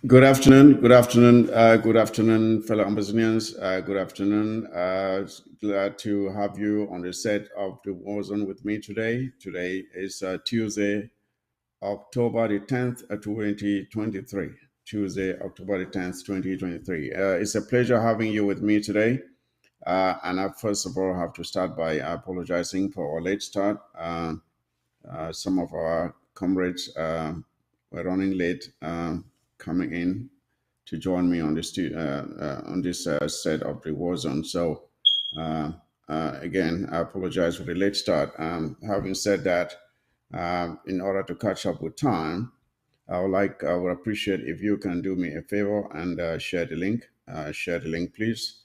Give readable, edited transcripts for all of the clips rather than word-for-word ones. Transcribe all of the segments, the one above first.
Good afternoon, fellow Ambazonians. Good afternoon. Glad to have you on the set of the War Zone with me today. Today is Tuesday, October the 10th, 2023. Tuesday, October the 10th, 2023. It's a pleasure having you with me today. And I first of all have to start by apologizing for our late start. Some of our comrades were running late coming in to join me on this set of the war zone. So uh, again, I apologize for the late start. Having said that, in order to catch up with time, I would appreciate if you can do me a favor and share the link. Share the link, please.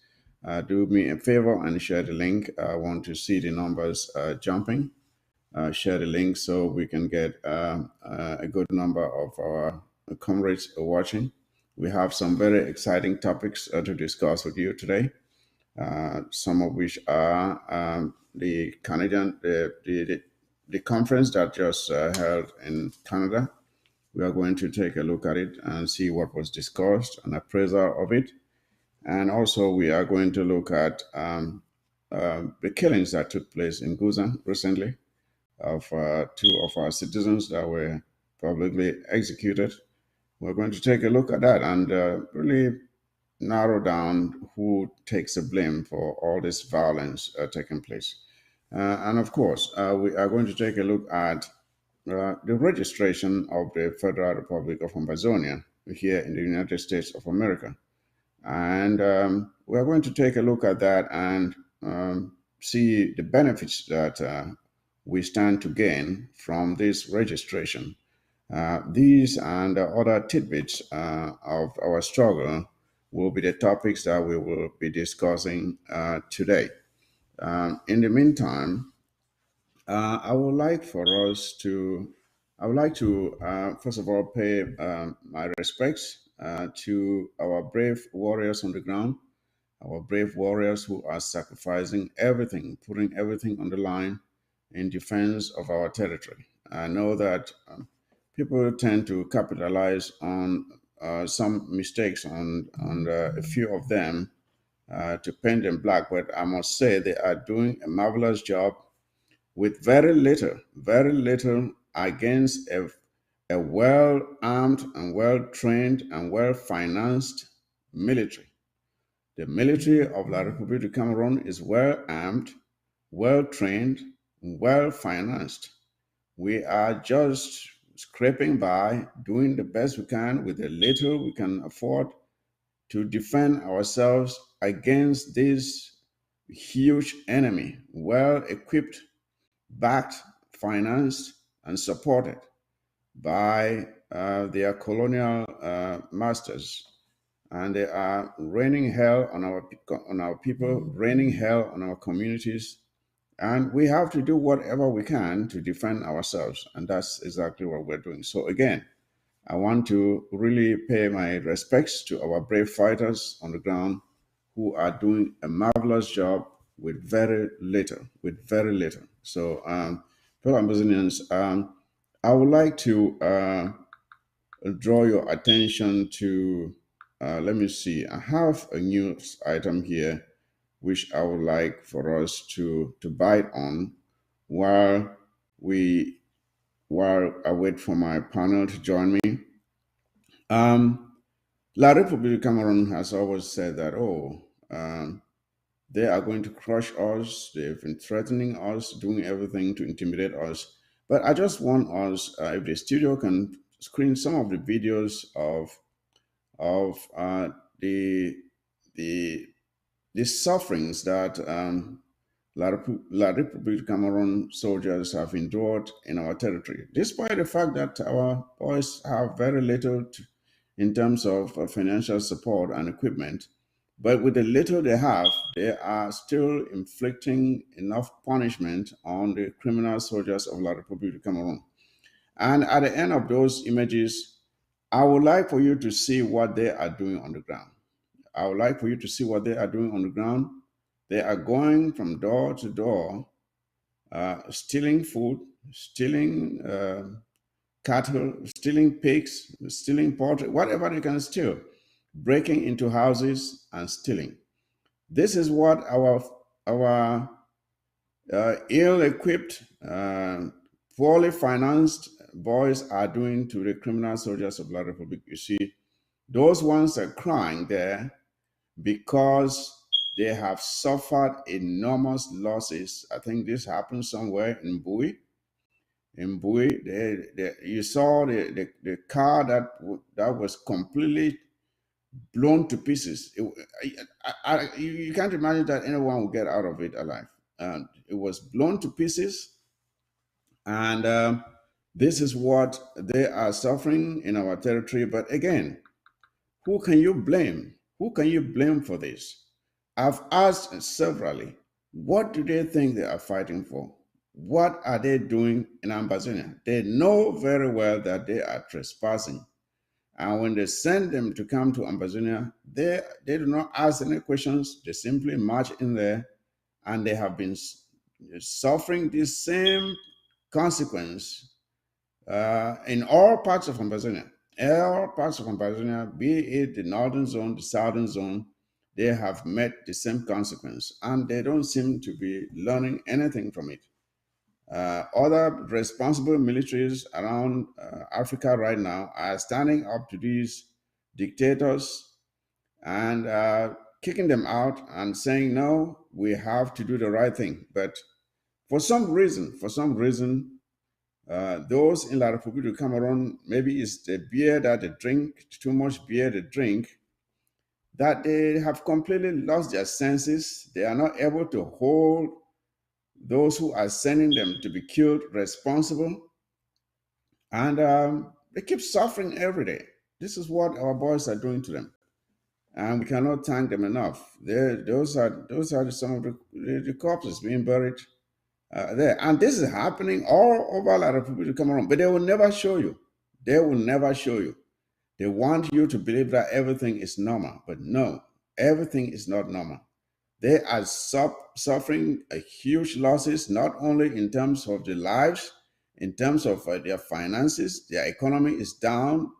Do me a favor and share the link. I want to see the numbers jumping. Share the link so we can get a good number of our comrades watching. We have some very exciting topics to discuss with you today, some of which are the conference that just held in Canada. We are going to take a look at it and see what was discussed, an appraisal of it. And also, we are going to look at the killings that took place in Guzang recently of two of our citizens that were publicly executed. We're going to take a look at that and really narrow down who takes the blame for all this violence taking place. And of course, we are going to take a look at the registration of the Federal Republic of Amazonia here in the United States of America. And we're going to take a look at that and see the benefits that we stand to gain from this registration. These and other tidbits of our struggle will be the topics that we will be discussing today. In the meantime, I would like to, first of all, pay my respects to our brave warriors on the ground, our brave warriors who are sacrificing everything, putting everything on the line in defense of our territory. I know that people tend to capitalize on some mistakes on a few of them to paint them black, but I must say they are doing a marvelous job with very little against a well armed and well trained and well financed military. The military of La République du Cameroon is well armed, well trained, well financed. We are just scraping by, doing the best we can with the little we can afford to defend ourselves against this huge enemy, well equipped, backed, financed, and supported by their colonial masters. And they are raining hell on our people, raining hell on our communities, and we have to do whatever we can to defend ourselves, and that's exactly what we're doing. So again, I want to really pay my respects to our brave fighters on the ground who are doing a marvelous job with very little, So, fellow Ambazonians, I would like to draw your attention to, let me see, I have a news item here which I would like for us to bite on while we while I wait for my panel to join me. Um, La République Cameroon has always said that, they are going to crush us. They've been threatening us, doing everything to intimidate us. But I just want us, if the studio can screen some of the videos of the the sufferings that La République Cameroon soldiers have endured in our territory, despite the fact that our boys have very little in terms of financial support and equipment. But with the little they have, they are still inflicting enough punishment on the criminal soldiers of La République Cameroon. And at the end of those images, I would like for you to see what they are doing on the ground. I would like for you to see what they are doing on the ground. They are going from door to door, stealing food, stealing cattle, stealing pigs, stealing poultry, whatever they can steal, breaking into houses and stealing. This is what our ill-equipped, poorly financed boys are doing to the criminal soldiers of La Republic. You see, those ones are crying there because they have suffered enormous losses. I think this happened somewhere in Bui. In Bui, you saw the car that was completely blown to pieces. You can't imagine that anyone will get out of it alive. It was blown to pieces, and this is what they are suffering in our territory. But again, who can you blame? Who can you blame for this? I've asked severally, what do they think they are fighting for? What are they doing in Ambazonia? They know very well that they are trespassing. And when they send them to come to Ambazonia, they do not ask any questions. They simply march in there, and they have been suffering this same consequence in all parts of Ambazonia. All parts of Ambazonia, be it the northern zone, the southern zone, they have met the same consequence, and they don't seem to be learning anything from it. Other responsible militaries around Africa right now are standing up to these dictators and kicking them out and saying, no, we have to do the right thing. But for some reason, those in La Republique du Cameroon, maybe it's the beer that they drink, too much beer they drink, that they have completely lost their senses. They are not able to hold those who are sending them to be killed responsible. And they keep suffering every day. This is what our boys are doing to them. And we cannot thank them enough. Those are some of the corpses being buried there. And this is happening all over La Republique du Cameroon. But they will never show you. They will never show you. They want you to believe that everything is normal. But no, everything is not normal. They are suffering a huge losses, not only in terms of their lives, in terms of their finances. Their economy is down.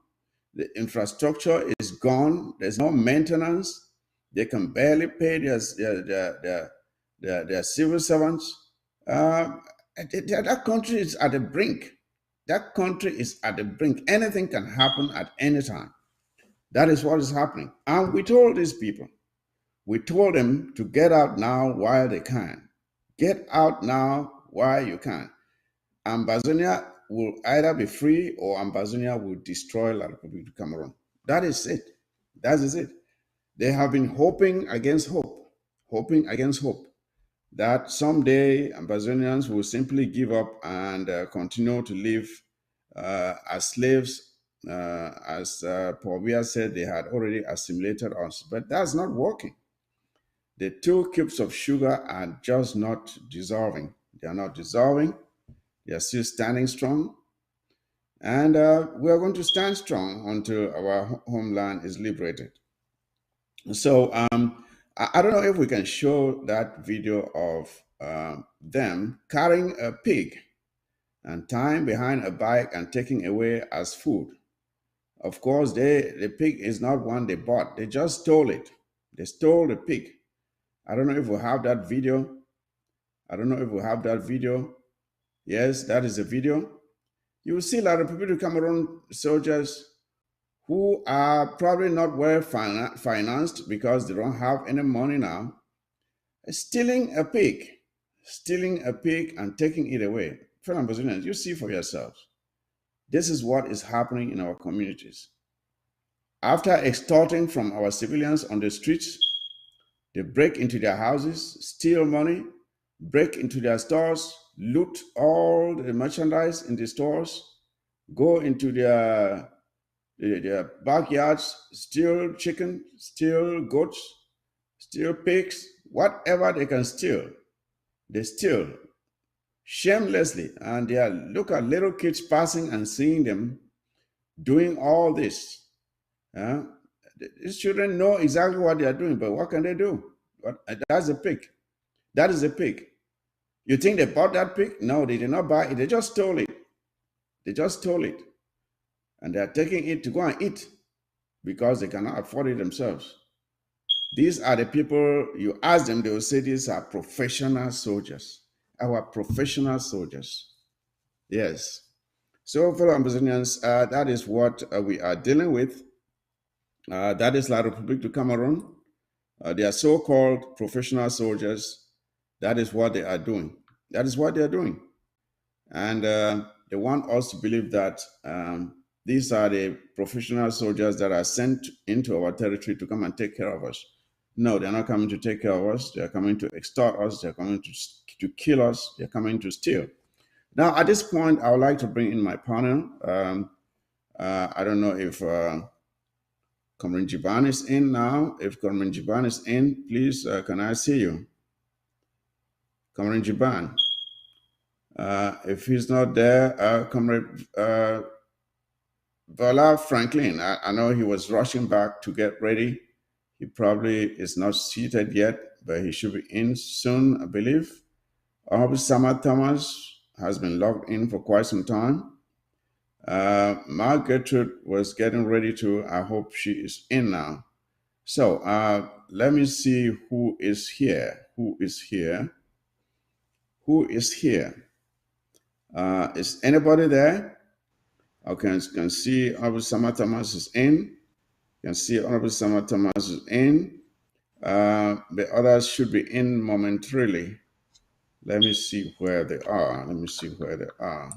The infrastructure is gone. There's no maintenance. They can barely pay their civil servants. That country is at the brink. That country is at the brink. Anything can happen at any time. That is what is happening. And we told these people, we told them to get out now while they can. Get out now while you can. Ambazonia will either be free or Ambazonia will destroy La Republique du Cameroon. That is it. That is it. They have been hoping against hope that someday Ambazonians will simply give up and continue to live as slaves. As Paul Biya said, they had already assimilated us, but that's not working. The 2 cubes of sugar are just not dissolving. They are not dissolving. They are still standing strong. And we are going to stand strong until our homeland is liberated. So I don't know if we can show that video of them carrying a pig and tying behind a bike and taking away as food. Of course, the pig is not one they bought. They just stole it. They stole the pig. I don't know if we have that video. Yes, that is a video. You will see La Republique du Cameroon soldiers who are probably not well financed because they don't have any money now, stealing a pig and taking it away. Fellow Brazilians, you see for yourselves. This is what is happening in our communities. After extorting from our civilians on the streets, they break into their houses, steal money, break into their stores, loot all the merchandise in the stores, go into their backyards, steal chicken, steal goats, steal pigs, whatever they can steal, they steal shamelessly. And they look at little kids passing and seeing them doing all this. These children know exactly what they are doing, but what can they do? That's a pig. That is a pig. You think they bought that pig? No, they did not buy it. They just stole it. and they are taking it to go and eat because they cannot afford it themselves. These are the people, you ask them, they will say these are professional soldiers, our professional soldiers. Yes. So, fellow Ambazonians, that is what we are dealing with. That is La République du Cameroon. They are so called professional soldiers. That is what they are doing. That is what they are doing. And they want us to believe that these are the professional soldiers that are sent into our territory to come and take care of us. No, they're not coming to take care of us. They're coming to extort us. They're coming to kill us. They're coming to steal. Now, at this point, I would like to bring in my panel. I don't know if Comrade Jiban is in now. If Comrade Jiban is in, please, can I see you? Comrade Jiban. If he's not there, Comrade Vala Franklin, I know he was rushing back to get ready. He probably is not seated yet, but he should be in soon, I believe. Honorable Sama Thomas has been logged in for quite some time. Mark Gertrude was getting ready to. I hope she is in now. So let me see who is here. Who is here? Who is here? Is anybody there? Okay, you can see Honorable Sama Thomas is in. You can see Honorable Sama Thomas is in. The others should be in momentarily. Let me see where they are. Let me see where they are.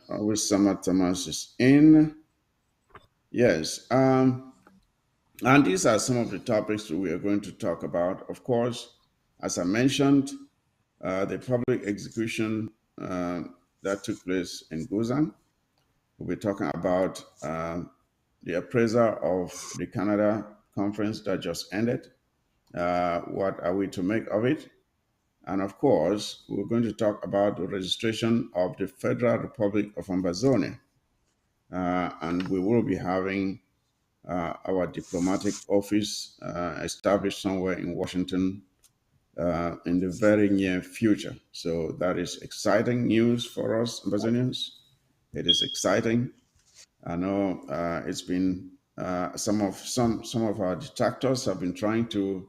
Honorable Sama Thomas is in. Yes. And these are some of the topics that we are going to talk about. Of course, as I mentioned, the public execution that took place in Guzang. We'll be talking about the appraisal of the Canada conference that just ended. What are we to make of it? And of course, we're going to talk about the registration of the Federal Republic of Ambazonia. And we will be having our diplomatic office established somewhere in Washington in the very near future. So that is exciting news for us Ambazonians. It is exciting. I know it's been some of our detractors have been trying to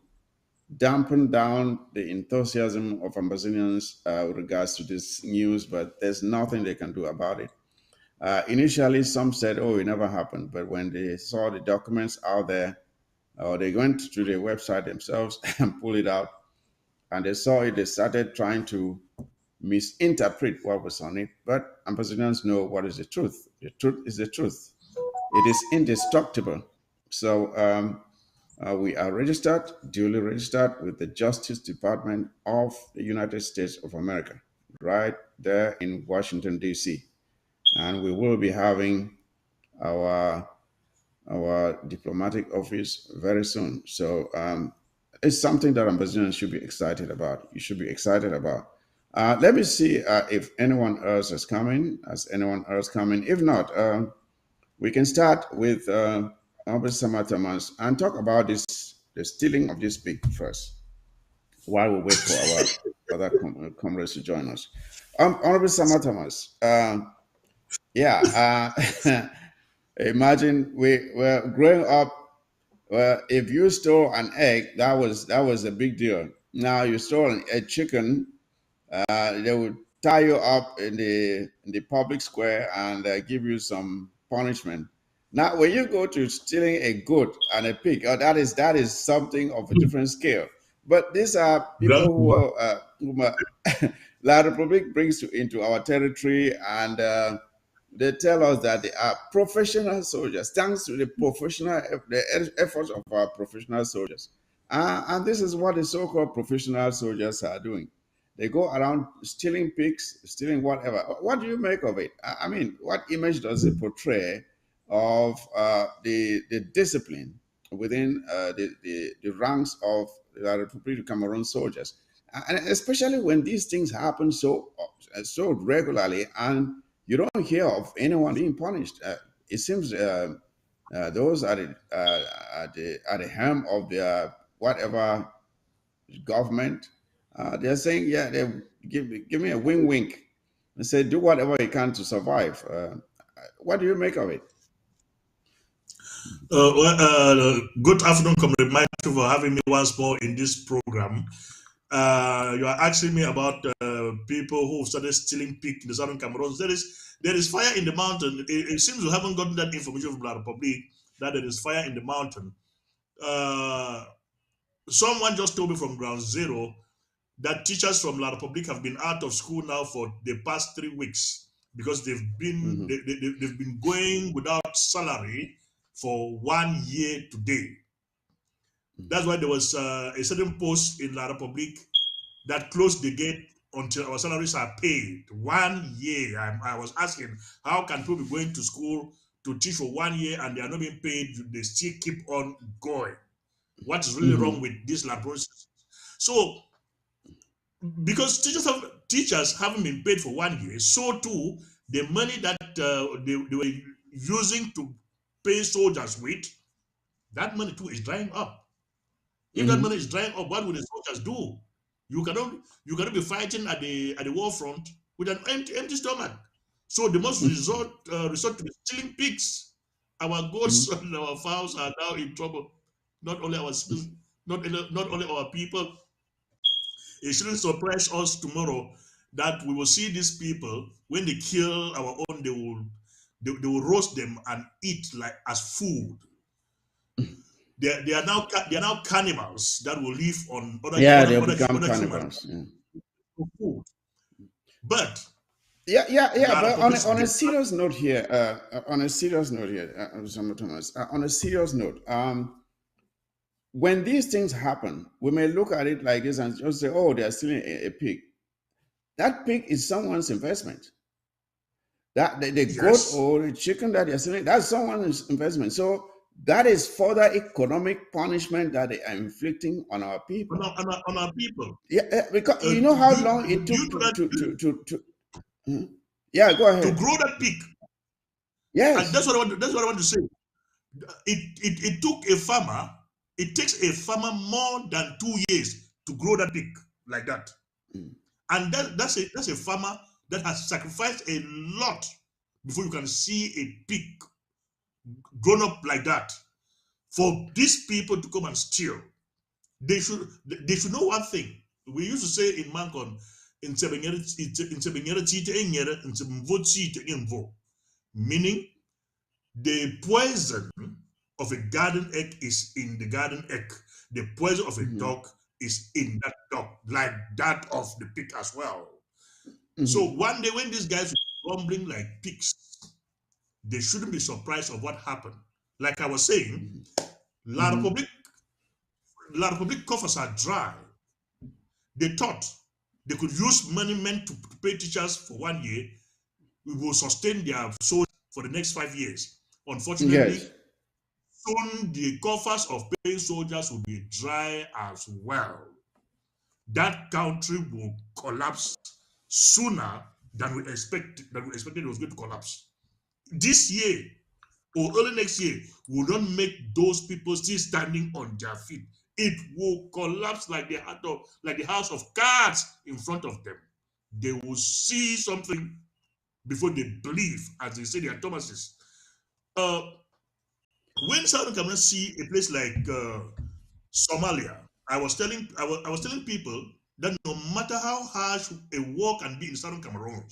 dampen down the enthusiasm of Ambazonians with regards to this news, but there's nothing they can do about it. Initially, some said, "Oh, it never happened," but when they saw the documents out there, or they went to the website themselves and pulled it out, and they saw it, they started trying to misinterpret what was on it. But Ambazonians know what is the truth. The truth is the truth. It is indestructible. So we are registered, duly registered with the Justice Department of the United States of America, right there in Washington, D.C. And we will be having our diplomatic office very soon. So it's something that Ambassadors should be excited about. You should be excited about. Let me see if anyone else is coming. Has anyone else coming? If not, we can start with Ambassador Thomas and talk about the stealing of this pig first, while we wait for our other comrades to join us. Honorable Sama Thomas, yeah, imagine we were growing up. Well, if you stole an egg, that was a big deal. Now you stole a chicken, they would tie you up in the public square and give you some punishment. Now, when you go to stealing a goat and a pig, that is something of a different scale. But these are people whom La Republic brings into our territory, and they tell us that they are professional soldiers, thanks to the efforts of our professional soldiers. And this is what the so-called professional soldiers are doing. They go around stealing pigs, stealing whatever. What do you make of it? I mean, what image does it portray of the discipline within the ranks of the Republic of Cameroon soldiers? And especially when these things happen so regularly, and you don't hear of anyone being punished. It seems those at the helm of the whatever government, they're saying, yeah, they give me a wink wink and say, do whatever you can to survive. What do you make of it? Good afternoon, Comrade Michael, for having me once more in this program. You are asking me about people who started stealing pig in the southern Cameroon. There is fire in the mountain. It seems we haven't gotten that information from La Republic that there is fire in the mountain. Uh, Someone just told me from ground zero that teachers from La Republic have been out of school now for the past 3 weeks because Hmm. they've been going without salary for 1 year today. That's why there was a certain post in La Republic that closed the gate until our salaries are paid. 1 year. I was asking, how can people be going to school to teach for 1 year and they are not being paid? They still keep on going. What is really wrong Hmm. with this laboratories? So, because teachers haven't been paid for 1 year, so too the money that they were using to pay soldiers with, that money too is drying up. If that money Hmm. is drying up, what will the soldiers do? You cannot be fighting at the war front with an empty stomach. So they must resort to stealing pigs. Our goats Hmm. and our fowls are now in trouble. Not only our citizens, not only our people. It shouldn't surprise us tomorrow that we will see these people when they kill our own. They will roast them and eat like as food. They are now cannibals that will live on Yeah, they'll become other humans cannibals. Yeah. for food. But Yeah. La But Republic's on a demand, serious note here, on a serious note here, Thomas, on a serious note, when these things happen, we may look at it like this and just say, "Oh, they are stealing a pig." That pig is someone's investment. That the goat yes, or the chicken that they're selling, that's someone's investment. So that is further economic punishment that they are inflicting on our on people. our people. Because Uh, you know do, how you, long it do you took know that Hmm? Yeah, go to ahead. grow that pig? And Yes. that's what I want to say. It took a farmer. It takes a farmer more than 2 years to grow that pig like that. Mm. And that's a farmer that has sacrificed a lot before you can see a pig grown up like that. For these people to come and steal, they should know one thing. We used to say in Mancon, meaning the poison of a garden egg is in the garden egg. The poison of a Mhm. dog is in that dog, like that of the pig as well. So Mhm. one day when these guys were rumbling like pigs, they shouldn't be surprised of what happened. Like I was saying, Mhm. La Mhm. Republic, La Republic coffers are dry. They thought they could use money meant to pay teachers for 1 year. We will sustain their souls for the next 5 years. Yes. Unfortunately, soon the coffers of paying soldiers will be dry as well. That country will collapse sooner than we expected it was going to collapse. This year or early next year will not make those people still standing on their feet. It will collapse like the house of cards in front of them. They will see something before they believe, as they say their Thomases. Uh, when Southern Cameroon see a place like Somalia, I was telling people that no matter how harsh a war can be in Southern Cameroon,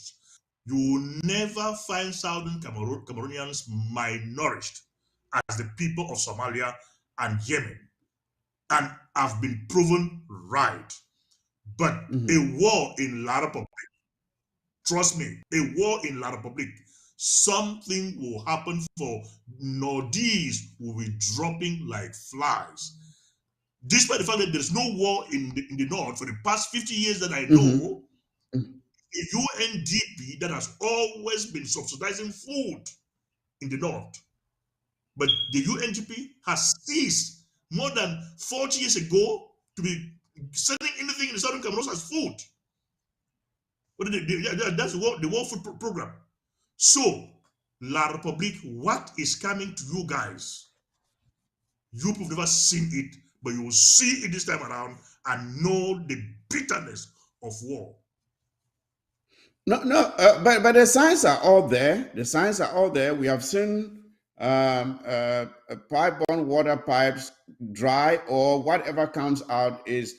you will never find Cameroonians malnourished as the people of Somalia and Yemen, and have been proven right. But a Mhm. war in La Republic, trust me, a war in La Republic, something will happen for Nordies will be dropping like flies. Despite the fact that there's no war in the north for the past 50 years that I Mhm. know, a UNDP that has always been subsidizing food in the north. But the UNDP has ceased more than 40 years ago to be sending anything in the southern Cameroon as food. But that's the World Food Program. So, La Republique, what is coming to you guys? You have never seen it, but you will see it this time around and know the bitterness of war. No, no, but the signs are all there. The signs are all there. We have seen pipe-borne water pipes dry, or whatever comes out is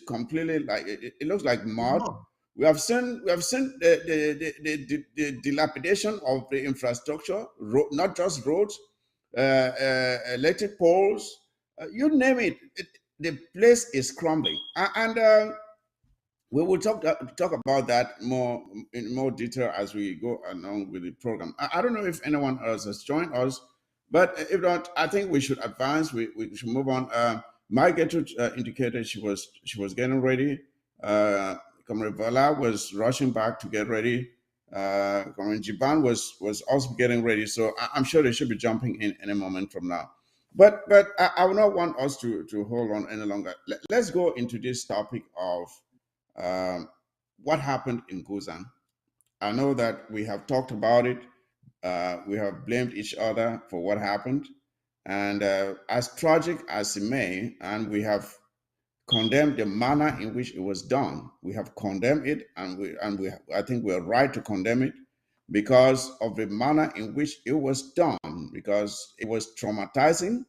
completely like it looks like mud. No, We have seen the dilapidation of the infrastructure, not just roads, electric poles, you name it, the place is crumbling, and we will talk about that more in more detail as we go along with the program. I don't know if anyone else has joined us, but if not, I think we should advance. We should move on. Margaret indicated she was getting ready. Comrade Vala was rushing back to get ready. Comrade Jiban was also getting ready. So I'm sure they should be jumping in any moment from now. But I would not want us to hold on any longer. Let's go into this topic of um, what happened in Guzang. I know that we have talked about it. We have blamed each other for what happened. And as tragic as it may, and we have condemned the manner in which it was done. We have condemned it, and I think we are right to condemn it because of the manner in which it was done, because it was traumatizing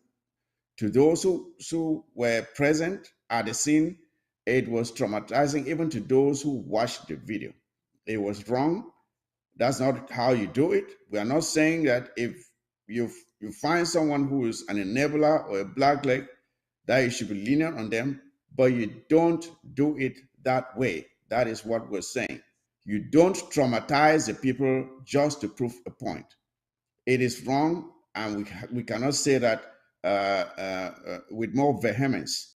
to those who were present at the scene. It was traumatizing even to those who watched the video. It was wrong. That's not how you do it. We are not saying that if you find someone who is an enabler or a blackleg, that you should be lenient on them, but you don't do it that way. That is what we're saying. You don't traumatize the people just to prove a point. It is wrong, and we cannot say that with more vehemence.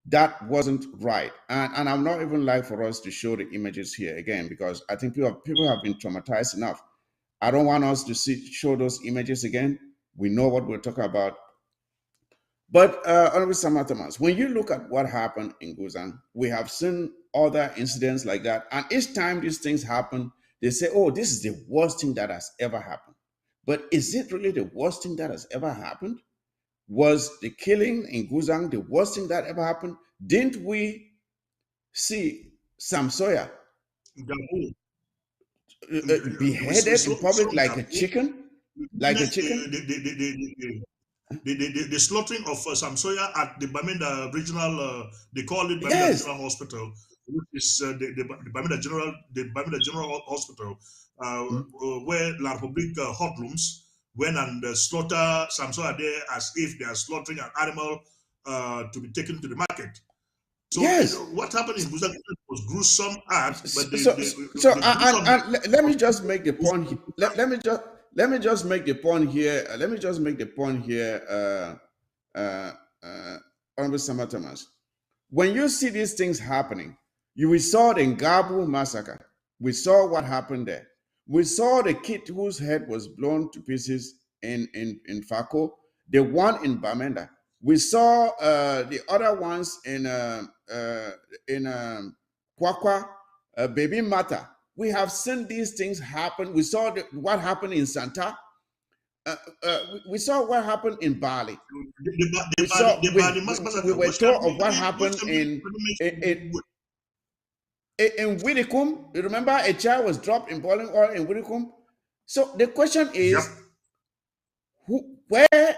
That wasn't right, and I'm not even like for us to show the images here again because I think people have been traumatized enough. I don't want us to show those images again. We know what we're talking about. But Honorable Samar Thomas, when you look at what happened in Guzan, we have seen other incidents like that, and each time these things happen, they say, "Oh, this is the worst thing that has ever happened." But is it really the worst thing that has ever happened? Was the killing in Guzang the worst thing that ever happened? Didn't we see Sam Sawyer Gabon, we beheaded in public saw like a Gabon. chicken? Like a chicken? The slaughtering of Samsoya at the Bamenda Regional, they call it Bamenda Yes, Regional Hospital, which is the Bamenda General Hospital, where La Republique hoodlums went and slaughter Samsoya there as if they are slaughtering an animal to be taken to the market. So yes. what happened in Guzan was gruesome act, but So, the gruesome and let me just make the point. Let me just make the point here. Let me just make the point here, Honorable Sama Thomas. When you see these things happening, we saw the Ngabu massacre. We saw what happened there. We saw the kid whose head was blown to pieces in Fako, the one in Bamenda. We saw the other ones in Kwakwa, Baby Mata. We have seen these things happen. We saw what happened in Santa. We saw what happened in Bali. We saw we massacre were was can told of be what which happened can be in in Widikum. You remember a child was dropped in boiling oil in Widikum. So the question yep. is, where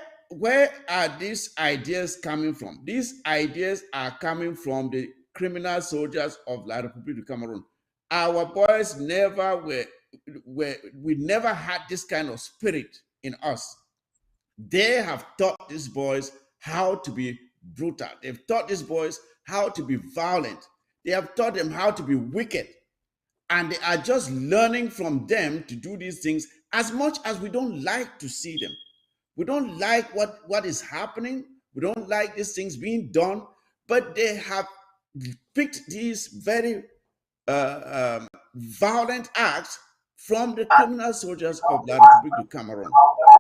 are these ideas coming from? These ideas are coming from the criminal soldiers of La Republique du Cameroon. Our boys never we never had this kind of spirit in us. They have taught these boys how to be brutal. They've taught these boys how to be violent. They have taught them how to be wicked. And they are just learning from them to do these things as much as we don't like to see them. We don't like what is happening. We don't like these things being done. But they have picked these very violent acts from the criminal soldiers of La Republique du Cameroon.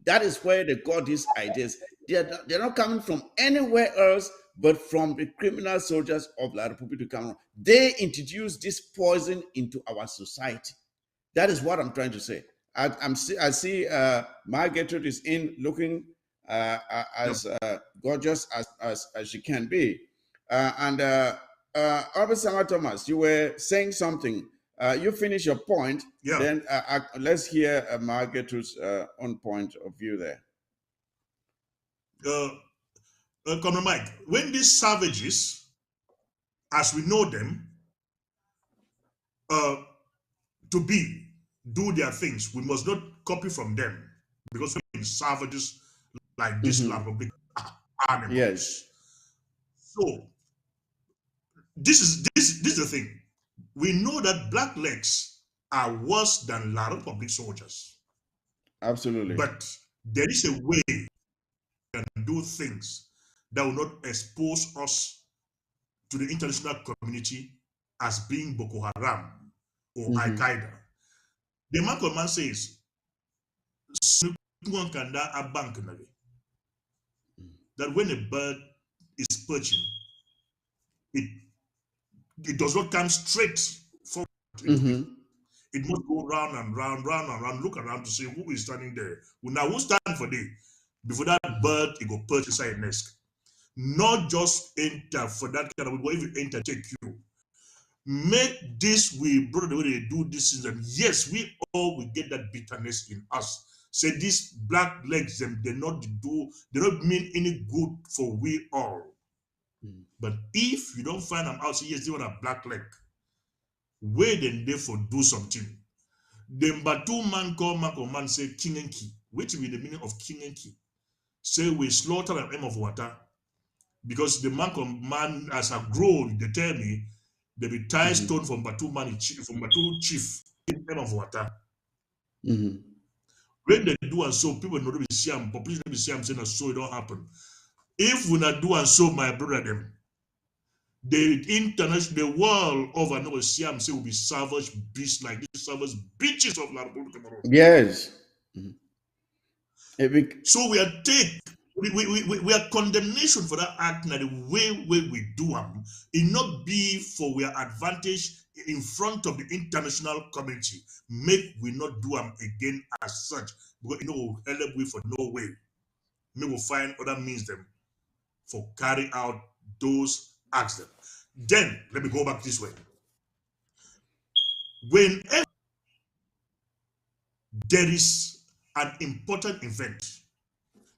That is where they got these ideas. They're not coming from anywhere else but from the criminal soldiers of La Republique du Cameroon. They introduced this poison into our society. That is what I'm trying to say. I see Margaret is in looking Yep. as gorgeous as she can be. And Albert Sama Thomas, you were saying something. you finish your point, Yeah. then let's hear Margaret's own point of view there. Comrade Mike, when these savages, as we know them, uh, to be, do their things, we must not copy from them because we're savages like this Mm-hmm. Republic Yes, animals. So this is the thing. We know that black legs are worse than La Republic soldiers, absolutely. but there is a way we can do things that will not expose us to the international community as being Boko Haram or Al Mm-hmm. Qaeda. The man command says, that when a bird is perching, it, it does not come straight forward into it. Mm-hmm. It must go round and round, round and round, look around to see who is standing there. Well, now, who stand for day? Before that bird, it go perch inside a nest. Not just enter for that kind of, but if you enter, take you. Make this we, brother, the way they do this is, and yes, we all will get that bitterness in us. Say these black legs, them they not mean any good for we all. Mm-hmm. But if you don't find them out, say yes, they want a black leg. Wait and they for do something. Then but two man call man say king and key. Which will be the meaning of king and key? Say we slaughter an aim of water. Because the man as I grow, they tell me they be tie Mm-hmm. stone from Batu man from Batu chief in aim of water. Mm-hmm. When they do and so, people know they be see them, population be see them saying so it don't happen. If we not do and so, my brother them, the international, the world over now Siam say will be savage beasts like these savage beaches of La Republic Cameroon. Yes. So we are we are condemnation for that act now the way we do them. It not be for our advantage in front of the international community. Make we not do them again as such. Because you know help we for no way. We will find other means them for carry out those acts them. Then let me go back this way. Whenever there is an important event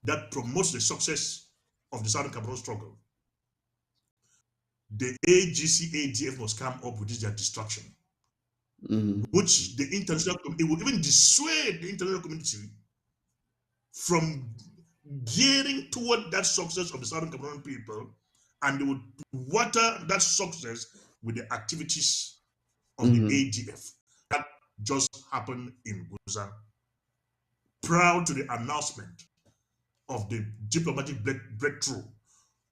that promotes the success of the Southern Cameroon struggle, the AGC ADF must come up with this their distraction, Mm-hmm. which the international it will even dissuade the international community from gearing toward that success of the Southern Cameroon people, and they would water that success with the activities of the Mm-hmm. ADF. That just happened in Guzang. Proud to the announcement of the diplomatic breakthrough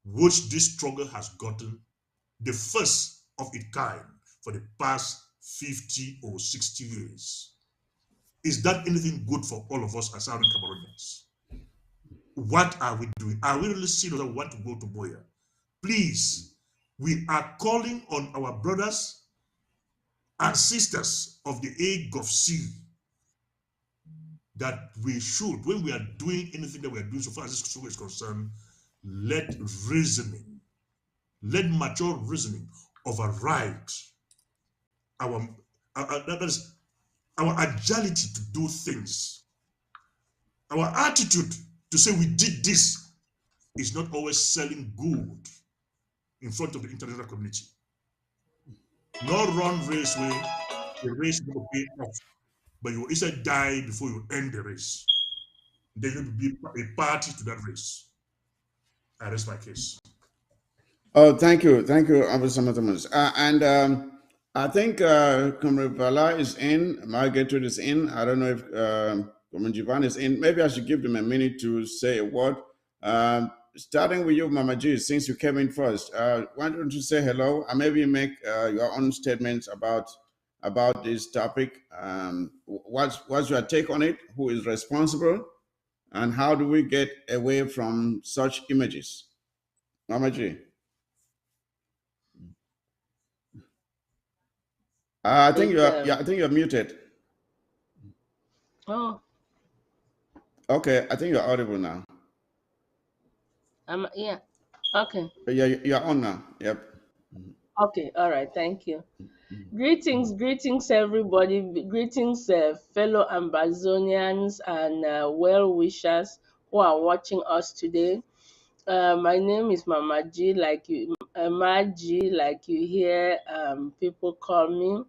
which this struggle has gotten, the first of its kind for the past 50 or 60 years. Is that anything good for all of us as Southern Cameroonians? What are we doing? Are we really serious that we want to go to Boya? Please, we are calling on our brothers and sisters of the A of C that we should, when we are doing anything that we are doing so far as this struggle is concerned, let reasoning, let mature reasoning override our, that is our agility to do things. Our attitude to say we did this is not always selling good in front of the international community. No run race way, the race will pay off, but you will instead die before you end the race. Then you will be a party to that race. I rest my case. Oh, thank you, Officer Matamas. And I think Comrade Bala is in, Margaret is in. I don't know if Comrade Jivan is in. Maybe I should give them a minute to say a word. Starting with you, Mama G, since you came in first, why don't you say hello and maybe make your own statements about this topic? What's your take on it? Who is responsible? And how do we get away from such images? Mama G. I think It's you're, yeah, I think you're muted. oh, Okay, I think you're audible now. yeah, okay. Yeah, you're on now. Yep. Okay, all right, thank you. Greetings, greetings, everybody. Greetings, fellow Amazonians and well wishers who are watching us today. My name is Mama G, Maji, like you hear people call me.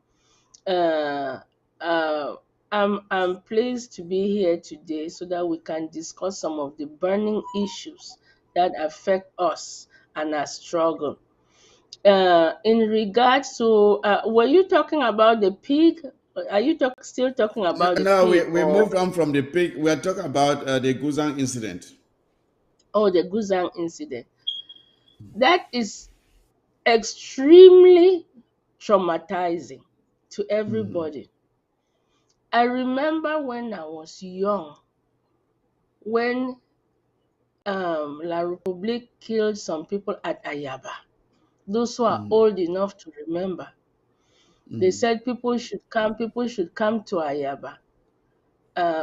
Uh, uh, I'm pleased to be here today so that we can discuss some of the burning issues that affect us and our struggle. In regards to, were you talking about the pig? Are you still talking about the No, pig we or moved on from the pig. We are talking about the Guzang incident. the Guzang incident? That is extremely traumatizing to Mhm, everybody. I remember when I was young, when La Republique killed some people at Ayaba. Those who are mhm, old enough to remember, they mhm, said people should come to Ayaba,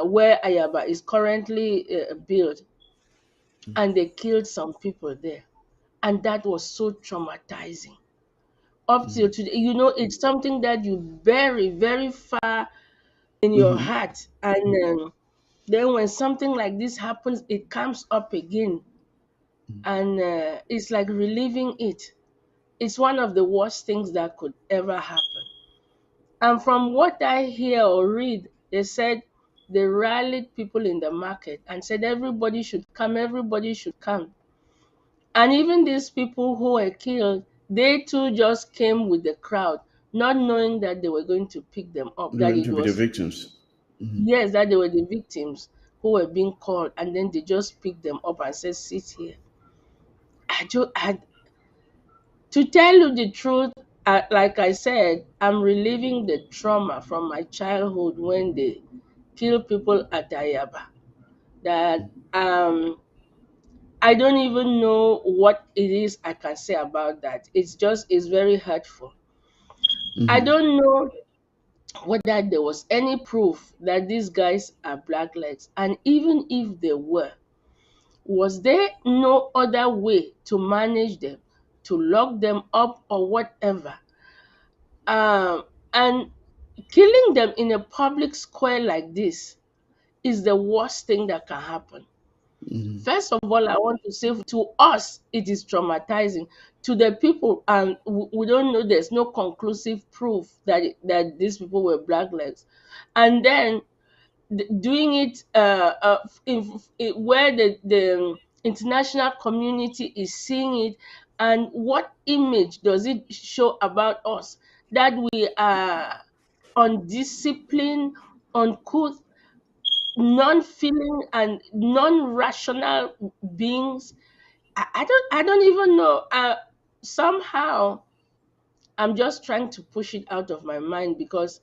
where Ayaba is currently built, and they killed some people there. And that was so traumatizing. Up till mhm, today, it's something that you bury very far in your mhm, heart. And then when something like this happens, it comes up again. And it's like reliving it. It's one of the worst things that could ever happen. And from what I hear or read, they said they rallied people in the market and said everybody should come, everybody should come. And even these people who were killed, they too just came with the crowd, not knowing that they were going to pick them up, that going it to be the was, victims. Mhm, yes, that they were the victims who were being called, and then they just picked them up and said, sit here. To tell you the truth, like I said, I'm reliving the trauma from my childhood when they kill people at Ayaba. That I don't even know what it is I can say about that. It's very hurtful. I mhm, don't know whether there was any proof that these guys are blacklegs, and even if there were, was there no other way to manage them, to lock them up or whatever? And killing them in a public square like this is the worst thing that can happen. mhm, First of all, I want to say to us, it is traumatizing. To the people, we don't know. There's no conclusive proof that these people were blacklegs, and then doing it where the international community is seeing it, and what image does it show about us, that we are undisciplined, uncouth, non-feeling and non-rational beings. I don't even know. Somehow I'm just trying to push it out of my mind, because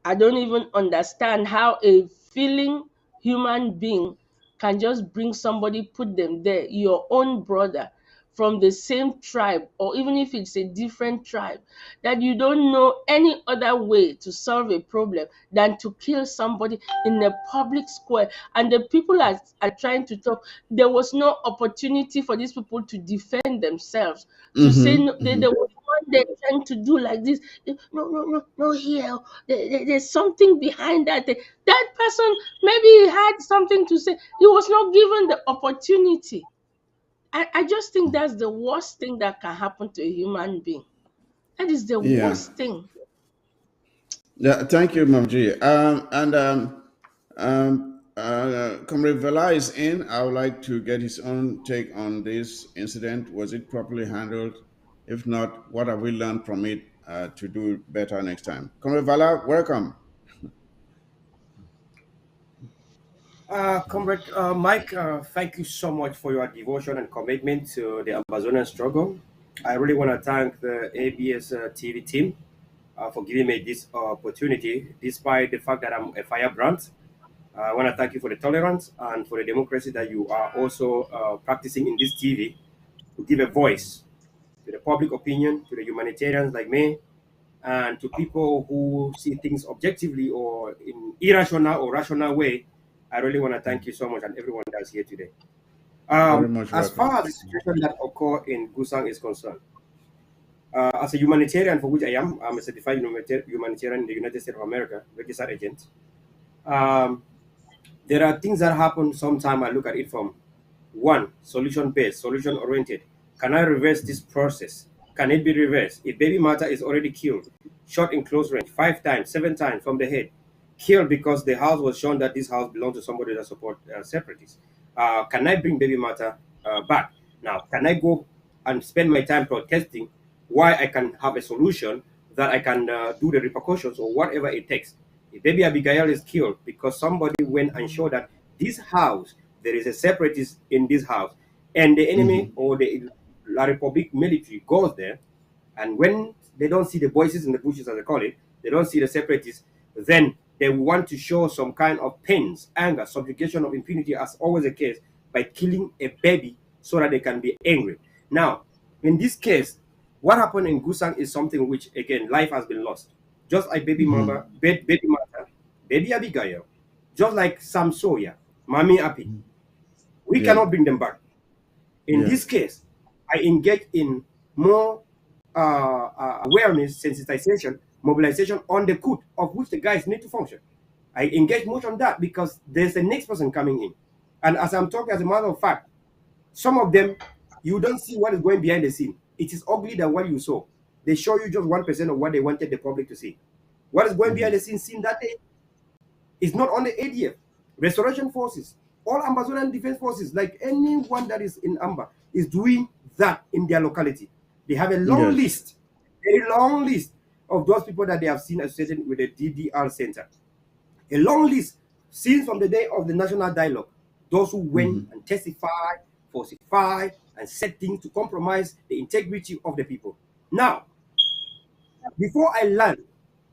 I don't even understand how a feeling human being can just bring somebody, put them there, your own brother from the same tribe, or even if it's a different tribe, that you don't know any other way to solve a problem than to kill somebody in a public square. And the people are trying to talk. There was no opportunity for these people to defend themselves, to say mhm, no. There mhm. was one day trying to do like this. No, no, no, no, here. There's something behind that. That person, maybe he had something to say. He was not given the opportunity. I just think that's the worst thing that can happen to a human being. That is the Yeah. worst thing. Yeah, thank you, Mamji. Comrade Vela is in. I would like to get his own take on this incident. Was it properly handled? If not, what have we learned from it to do better next time? Comrade Vela, welcome. Comrade Mike, thank you so much for your devotion and commitment to the Amazonian struggle. I really want to thank the ABS TV team for giving me this opportunity, despite the fact that I'm a firebrand. I want to thank you for the tolerance and for the democracy that you are also practicing in this TV to give a voice to the public opinion, to the humanitarians like me, and to people who see things objectively or in irrational or rational way. I really want to thank you so much and everyone that's here today. Very much As welcome. far as the situation that occurred in Gusang is concerned, As a humanitarian, for which I'm a certified humanitarian in the United States of America, registered agent. Um, there are things that happen. Sometimes I look at it from one, solution based, solution oriented. Can I reverse this process? Can it be reversed? If baby Mata is already killed, shot in close range, 5 times, 7 times from the head, killed because the house was shown that this house belonged to somebody that support separatists. Can I bring baby Mata back? Now, can I go and spend my time protesting why I can have a solution that I can do the repercussions or whatever it takes? If baby Abigail is killed because somebody went and showed that this house, there is a separatist in this house, and the enemy or the La Republic military goes there, and when they don't see the voices in the bushes, as they call it, they don't see the separatists, then they want to show some kind of pains, anger, subjugation of impunity, as always the case, by killing a baby so that they can be angry. Now, in this case, what happened in Guzang is something which, again, life has been lost. Just like baby mother, baby mother, baby Abigail, just like Sam Sawyer, Mami Api, we cannot bring them back. In this case, I engage in more awareness, sensitization, mobilization on the code of which the guys need to function. I engage much on that because there's the next person coming in. And as I'm talking, as a matter of fact, some of them, you don't see what is going behind the scene. It is ugly than what you saw. They show you just 1% of what they wanted the public to see. What is going behind the scene that day is not only ADF, Restoration Forces, all Amazonian Defense Forces, like anyone that is in Amba, is doing that in their locality. They have a long list, a long list of those people that they have seen associated with the DDR Center. A long list seen from the day of the national dialogue. Those who went and testified, falsified, and said things to compromise the integrity of the people. Now, before I land,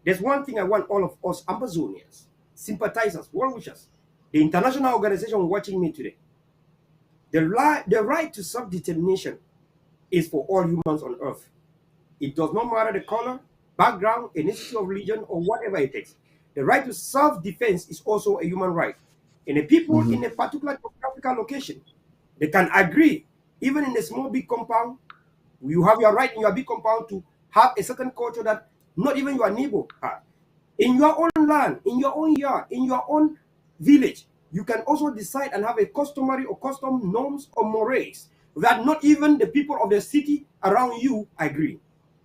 there's one thing I want all of us Amazonians, sympathizers, well-wishers, the international organization watching me today. The right to self-determination is for all humans on earth. It does not matter the color, background, ethnicity of religion, or whatever it takes. The right to self-defense is also a human right. And the people in a particular geographical location, they can agree, even in a small big compound, you have your right in your big compound to have a certain culture that not even your neighbor has. In your own land, in your own yard, in your own village, you can also decide and have a customary or custom norms or mores that not even the people of the city around you agree.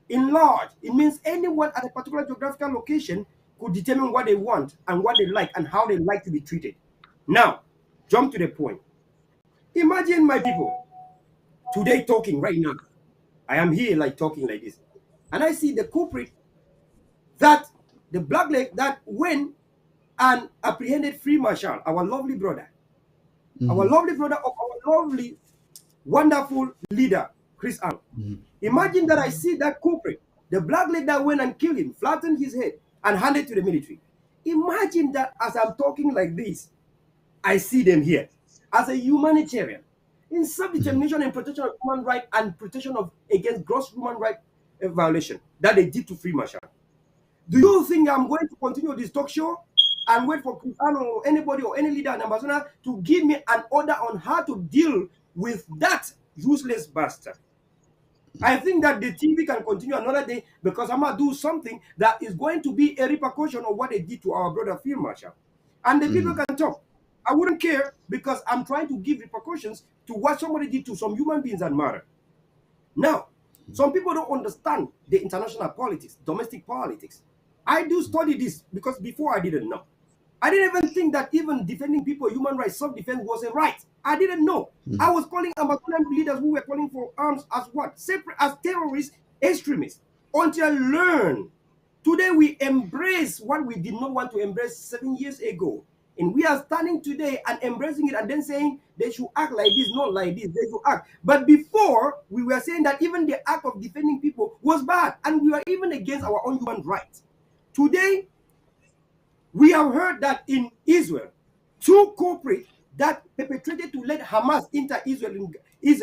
In large, it means anyone at a particular geographical location could determine what they want and what they like and how they like to be treated. Now, jump to the point. Imagine my people today talking right now. I am here like talking like this. And I see the culprit that the black leg that went and apprehended Free Marshal, our lovely brother. Our lovely brother of our lovely, wonderful leader, Chris Ang. Imagine that I see that culprit, the black leg that went and killed him, flattened his head, and handed to the military. Imagine that as I'm talking like this, I see them here as a humanitarian in self-determination and protection of human rights and protection of against gross human rights violation that they did to Free Marshal. Do you think I'm going to continue this talk show and wait for Cristiano or anybody or any leader in Amazon to give me an order on how to deal with that useless bastard? I think that the TV can continue another day because I'm going to do something that is going to be a repercussion of what they did to our brother Field Marshal. And the people can talk. I wouldn't care because I'm trying to give repercussions to what somebody did to some human beings that matter. Now, some people don't understand the international politics, domestic politics. I do study this because before I didn't know. I didn't even think that even defending people, human rights, self-defense was a right. I didn't know. I was calling Amazonian leaders who were calling for arms as what? Separate as terrorists, extremists. Until I learned. Today we embrace what we did not want to embrace 7 years ago. And we are standing today and embracing it and then saying they should act like this, not like this, they should act. But before, we were saying that even the act of defending people was bad. And we were even against our own human rights. Today, we have heard that in Israel, 2 culprits that perpetrated to let Hamas enter Israel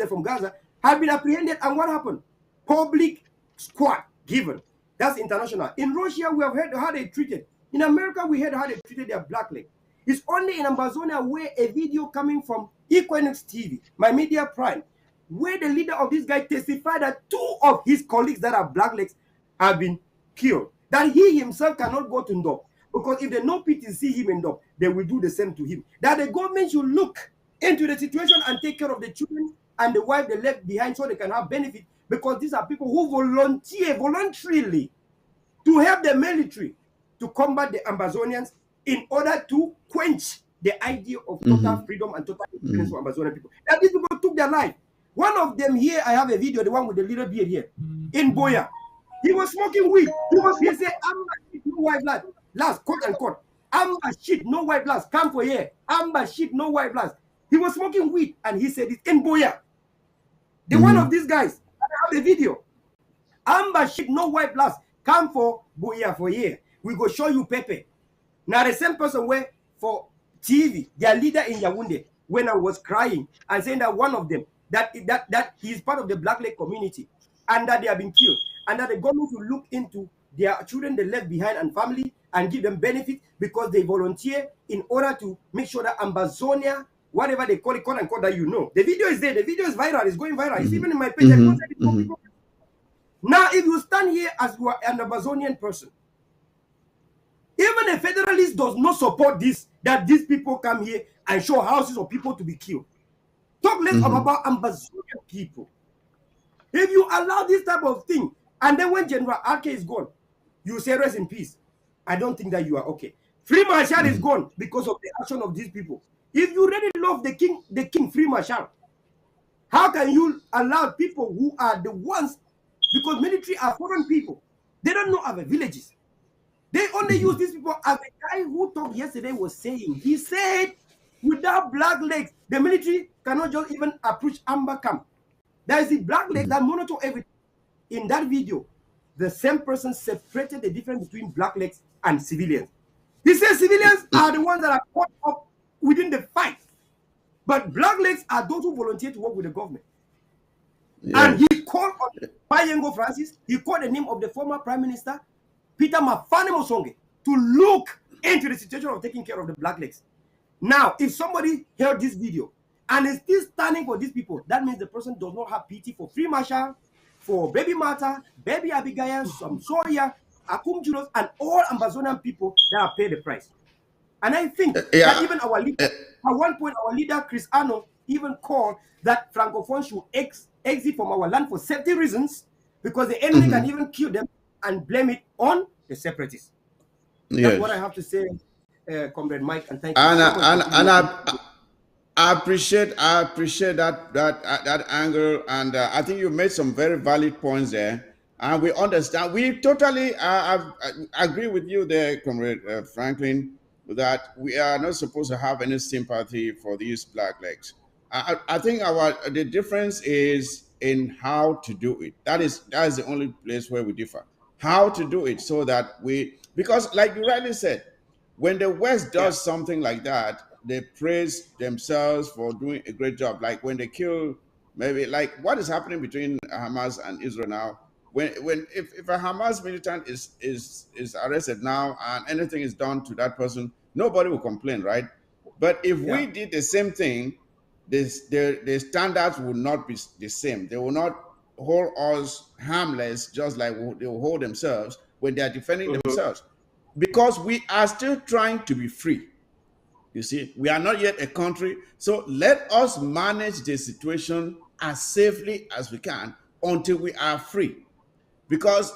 from Gaza have been apprehended. And what happened? Public squad given. That's international. In Russia, we have heard how they treated. In America, we heard how they treated their black leg. It's only in Amazonia where a video coming from Equinox TV, my media prime, where the leader of this guy testified that 2 of his colleagues that are blacklegs have been killed. That he himself cannot go to Ndop, because if the no pity see him in Ndop, they will do the same to him. That the government should look into the situation and take care of the children and the wife they left behind so they can have benefit, because these are people who volunteer voluntarily to help the military to combat the Amazonians in order to quench the idea of total freedom and total independence for Amazonian people. And these people took their life. One of them here, I have a video, the one with the little beard here, in Boya. He was smoking weed. He said, Amba shit, no white blood. Last, quote unquote. Amba shit, no white blood. Come for here. Amba shit, no white blood. He was smoking weed and he said it in Boya. The one of these guys, I have the video. Amba shit, no white blood. Come for Boya for here. We go show you Pepe. Now the same person where for TV, their leader in Yaoundé, when I was crying and saying that one of them, that he's part of the Black Lake community and that they have been killed, and that the government will look into their children they left behind and family and give them benefit because they volunteer in order to make sure that Amazonia, whatever they call it, quote unquote, that you know. The video is there. The video is viral. It's going viral. It's even in my page. I posted it for people. Now, if you stand here as you are an Amazonian person, even a federalist does not support this, that these people come here and show houses of people to be killed. Talk less about Amazonian people. If you allow this type of thing, and then when General RK is gone, you say rest in peace. I don't think that you are okay. Free Marshal is gone because of the action of these people. If you really love the king Free Marshal, how can you allow people who are the ones, because military are foreign people, they don't know our villages. They only use these people. As the guy who talked yesterday was saying, he said, without black legs, the military cannot just even approach Amber camp. There is the black legs that monitor everything. In that video, the same person separated the difference between black legs and civilians. He says civilians are the ones that are caught up within the fight, but black legs are those who volunteer to work with the government. And he called on Payengo Francis, he called the name of the former Prime Minister, Peter Mafane Mosonge, to look into the situation of taking care of the black legs. Now, if somebody heard this video and is still standing for these people, that means the person does not have pity for Free Marshal, for Baby Martha, Baby Abigail, some Soya, Akum Junos, and all Amazonian people that have paid the price. And I think that even our leader, at one point, our leader, Chris Arnold, even called that Francophones should exit from our land for safety reasons, because the enemy can even kill them and blame it on the separatists. That's what I have to say, Comrade Mike, and thank you so much. I appreciate that angle, and I think you made some very valid points there, and we understand. We totally agree with you there, Comrade Franklin, that we are not supposed to have any sympathy for these black legs. I think the difference is in how to do it. That is the only place where we differ. How to do it so that because like you rightly said, when the West does something like that, they praise themselves for doing a great job. Like when they kill, maybe like what is happening between Hamas and Israel now. If a Hamas militant is arrested now and anything is done to that person, nobody will complain, right? But if we did the same thing, the standards will not be the same. They will not hold us harmless, just like they will hold themselves when they are defending themselves, because we are still trying to be free. You see, we are not yet a country, so let us manage the situation as safely as we can until we are free. Because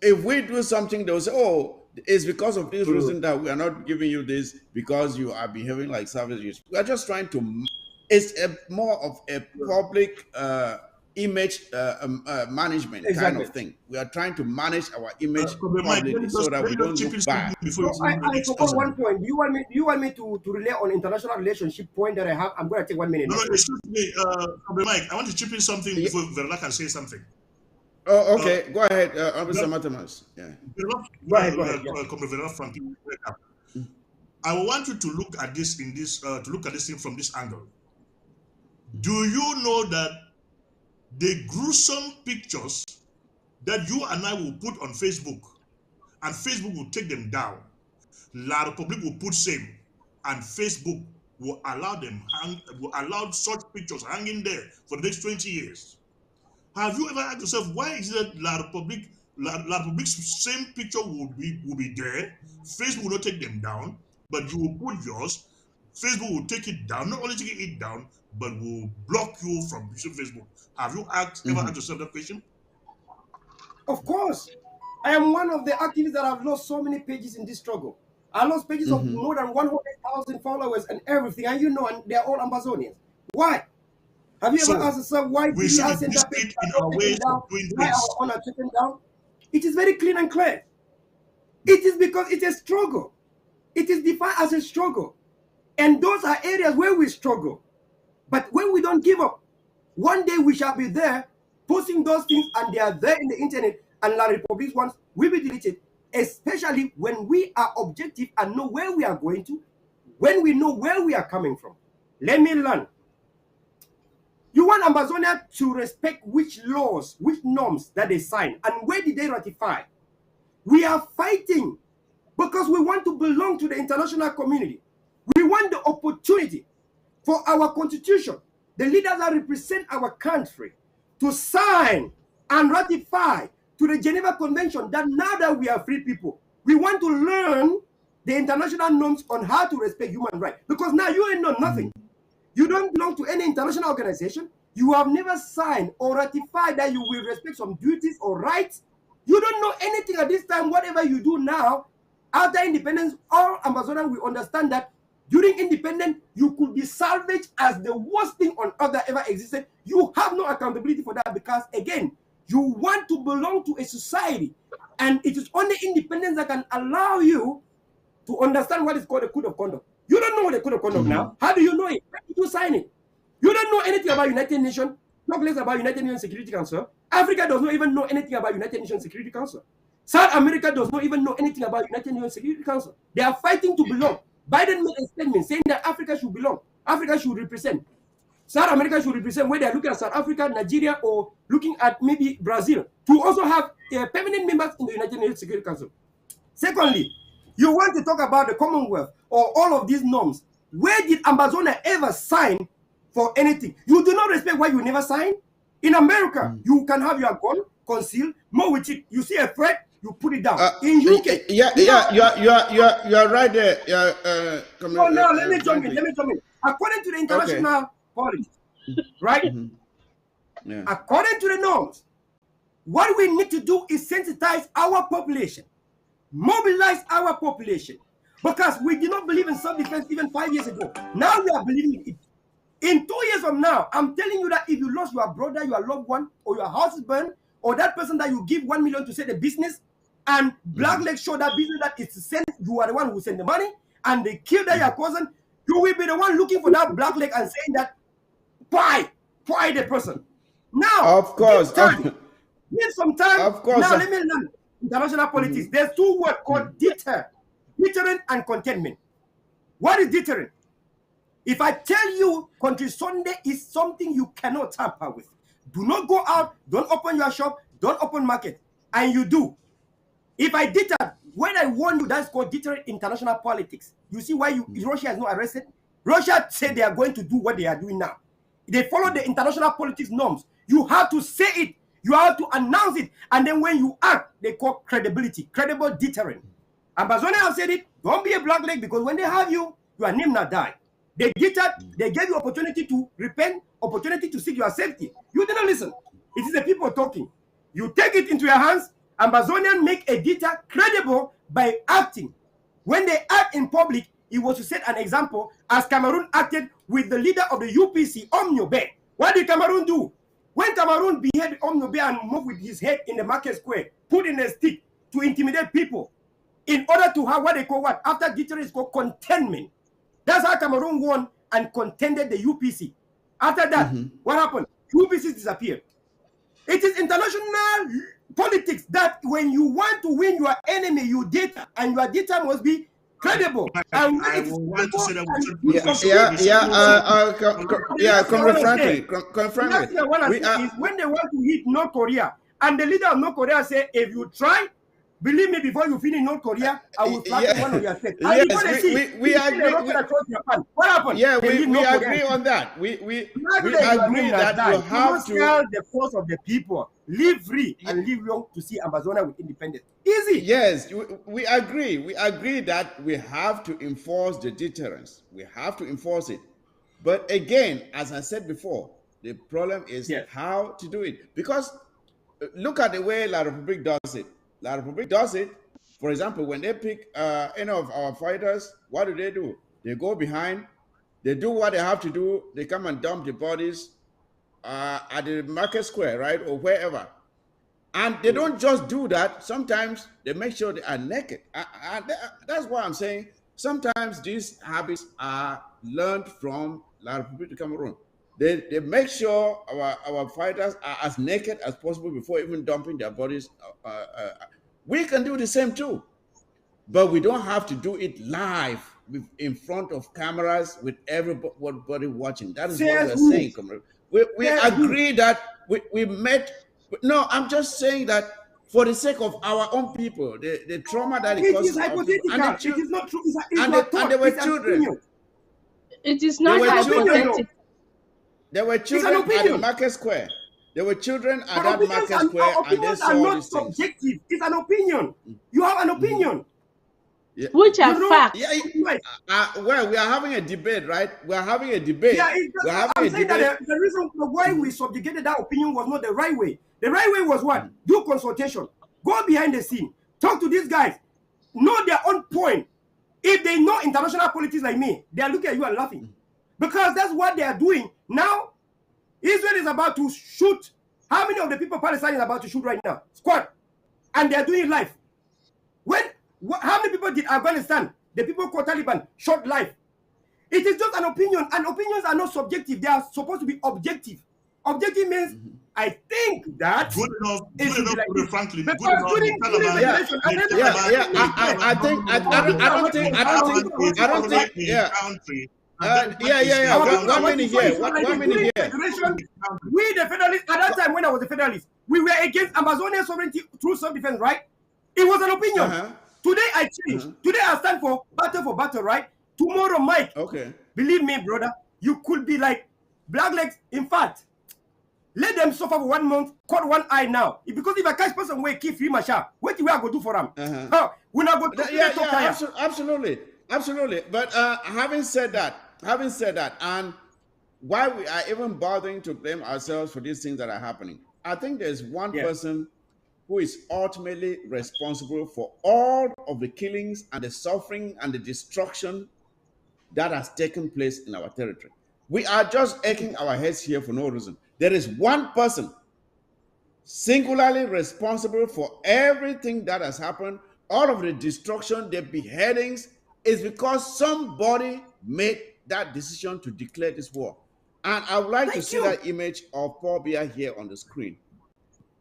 if we do something, they'll say, "Oh, it's because of this reason that we are not giving you this because you are behaving like savages." We are just trying to. It's more of a public image management kind of thing. We are trying to manage our image publicly so that we don't look bad. I forgot one point. Do you want me to relay on international relationship point that I have? I'm going to take 1 minute. No, excuse me, Mike. I want to chip in something before Verla can say something. Oh, okay. Go ahead, Officer Matamas. Yeah. Go ahead. I want you to look at this thing from this angle. Do you know that the gruesome pictures that you and I will put on Facebook, and Facebook will take them down, La Republic will put same, and Facebook will allow such pictures hanging there for the next 20 years? Have you ever asked yourself, why is it that La Republic's same picture will be there? Facebook will not take them down, but you will put yours. Facebook will take it down, not only taking it down, but will block you from using Facebook. Have you ever asked yourself that question? Of course. I am one of the activists that have lost so many pages in this struggle. I lost pages of more than 100,000 followers and everything, and and they're all Amazonians. Why? Have you ever asked yourself why we did should I send that be page in our ways of doing why things. our own are taken down? It is very clean and clear. It is because it's a struggle. It is defined as a struggle. And those are areas where we struggle. But when we don't give up, one day we shall be there posting those things, and they are there in the internet, and La Republic ones will be deleted, especially when we are objective and know where we are going to, when we know where we are coming from. Let me learn. You want Amazonia to respect which laws, which norms that they sign, and where did they ratify? We are fighting because we want to belong to the international community. We want the opportunity for our constitution, the leaders that represent our country, to sign and ratify to the Geneva Convention that now that we are free people, we want to learn the international norms on how to respect human rights. Because now you ain't know nothing. You don't belong to any international organization. You have never signed or ratified that you will respect some duties or rights. You don't know anything at this time. Whatever you do now, after independence, all Amazonians will understand that during independence, you could be salvaged as the worst thing on earth that ever existed. You have no accountability for that because, again, you want to belong to a society. And it is only independence that can allow you to understand what is called a code of conduct. You don't know what a code of conduct now. How do you know it? Why did you sign it? You don't know anything about United Nations, talk less about United Nations Security Council. Africa does not even know anything about United Nations Security Council. South America does not even know anything about United Nations Security Council. They are fighting to belong. Biden made a statement saying that Africa should belong. Africa should represent. South America should represent, where they are looking at South Africa, Nigeria, or looking at maybe Brazil, to also have permanent members in the United Nations Security Council. Secondly, you want to talk about the Commonwealth or all of these norms. Where did Amazonia ever sign for anything? You do not respect why you never sign. In America, you can have your gun concealed, more with it. You see a threat, you put it down. In UK, you are right there. Let me jump in. According to the international policy, right? According to the norms, what we need to do is sensitize our population, mobilize our population, because we did not believe in self-defense even 5 years ago. Now we are believing it. In 2 years from now, I'm telling you that if you lost your brother, your loved one, or your house is burned, or that person that you give 1 million to set a business, and Blackleg show that business that it's sent, you are the one who sent the money, and they kill that your cousin, you will be the one looking for that Blackleg and saying that, why the person. Now, of course, give some time. Of course. Now, let me learn international politics. There's two words called deterrent and containment. What is deterrent? If I tell you Country Sunday is something you cannot tamper with, do not go out, don't open your shop, don't open market, and you do. If I deter, when I warn you, that's called deterrent international politics. You see why Russia is not arrested? Russia said they are going to do what they are doing now. They follow the international politics norms. You have to say it. You have to announce it. And then when you act, they call credibility, credible deterrent. Amazonia have said it. Don't be a Blackleg, because when they have you, your name not die. They deterred, they gave you opportunity to repent, opportunity to seek your safety. You didn't listen. It is the people talking. You take it into your hands. Amazonians make a deter credible by acting. When they act in public, it was to set an example, as Cameroon acted with the leader of the UPC, Omniobe. What did Cameroon do? When Cameroon beheaded Omniobe and moved with his head in the market square, put in a stick to intimidate people, in order to have what they call what? After deterrence is called containment. That's how Cameroon won and contended the UPC. After that, what happened? UPC disappeared. It is international politics that when you want to win your enemy, you data, and your data must be credible. And I want to say that when they want to hit North Korea, and the leader of North Korea say, if you try, Believe me, before you finish North Korea, I will flatten one of your steps. Yes, we agree. What happened? Yeah, They leave we North agree Korea. on that. We Imagine agree that you you have must to. tell the force of the people. Live free and live long to see Amazonia with independence. Easy. Yes, we agree. We agree that we have to enforce the deterrence. We have to enforce it. But again, as I said before, the problem is Yes. how to do it. Because look at the way La Republic does it. La Republic does it. For example, when they pick any of our fighters, what do? They go behind, they do what they have to do, they come and dump the bodies at the market square, right? Or wherever. And they don't just do that. Sometimes they make sure they are naked. That's why I'm saying sometimes these habits are learned from La Republic de Cameroon. They make sure our fighters are as naked as possible before even dumping their bodies. We can do the same too, but we don't have to do it live in front of cameras with everybody watching. That is what Says we're who? saying, comrade. We agree that we met. No, I'm just saying that for the sake of our own people, the trauma that it It causes is our people, hypothetical. It is not true. It's and not thought. they were It's an children. opinion. It is They not were children. hypothetical. There were It's an children at the opinion. market square. There were children at But that market square, and they opinions are saw not these things. subjective. It's an opinion. You have an opinion. Yeah. Which are You know, facts. Yeah, well, we are having a debate, right? We are having a debate. Yeah, We're having I'm a saying debate. that the reason why we subjugated that opinion was not the right way. The right way was what? Do consultation. Go behind the scene. Talk to these guys. Know their own point. If they know international politics like me, they are looking at you and laughing. Because that's what they are doing. Now, Israel is about to shoot. How many of the people Palestine is about to shoot right now? Squad. And they are doing it live. How many people did Afghanistan, the people called Taliban, shot live? It is just an opinion, and opinions are not subjective. They are supposed to be objective. Objective means I think that Good enough, like frankly. because Good enough, during the election, I don't think. Yeah. 1 minute here. 1 minute here. We the Federalists at that time when I was a Federalist, we were against Amazonian sovereignty through self-defense, right? It was an opinion. Today I change. Today I stand for battle, right? Tomorrow, Mike. Okay. Believe me, brother, you could be like Blacklegs. In fact, let them suffer for 1 month, cut one eye now. Because if I catch person where keep free Masha, what do we go do for them? We not go to absolutely. But having said that, and why we are even bothering to blame ourselves for these things that are happening, I think there's one person who is ultimately responsible for all of the killings and the suffering and the destruction that has taken place in our territory. We are just aching our heads here for no reason. There is one person singularly responsible for everything that has happened, all of the destruction, the beheadings, is because somebody made that decision to declare this war. And I would like to see that image of Paul Biya here on the screen.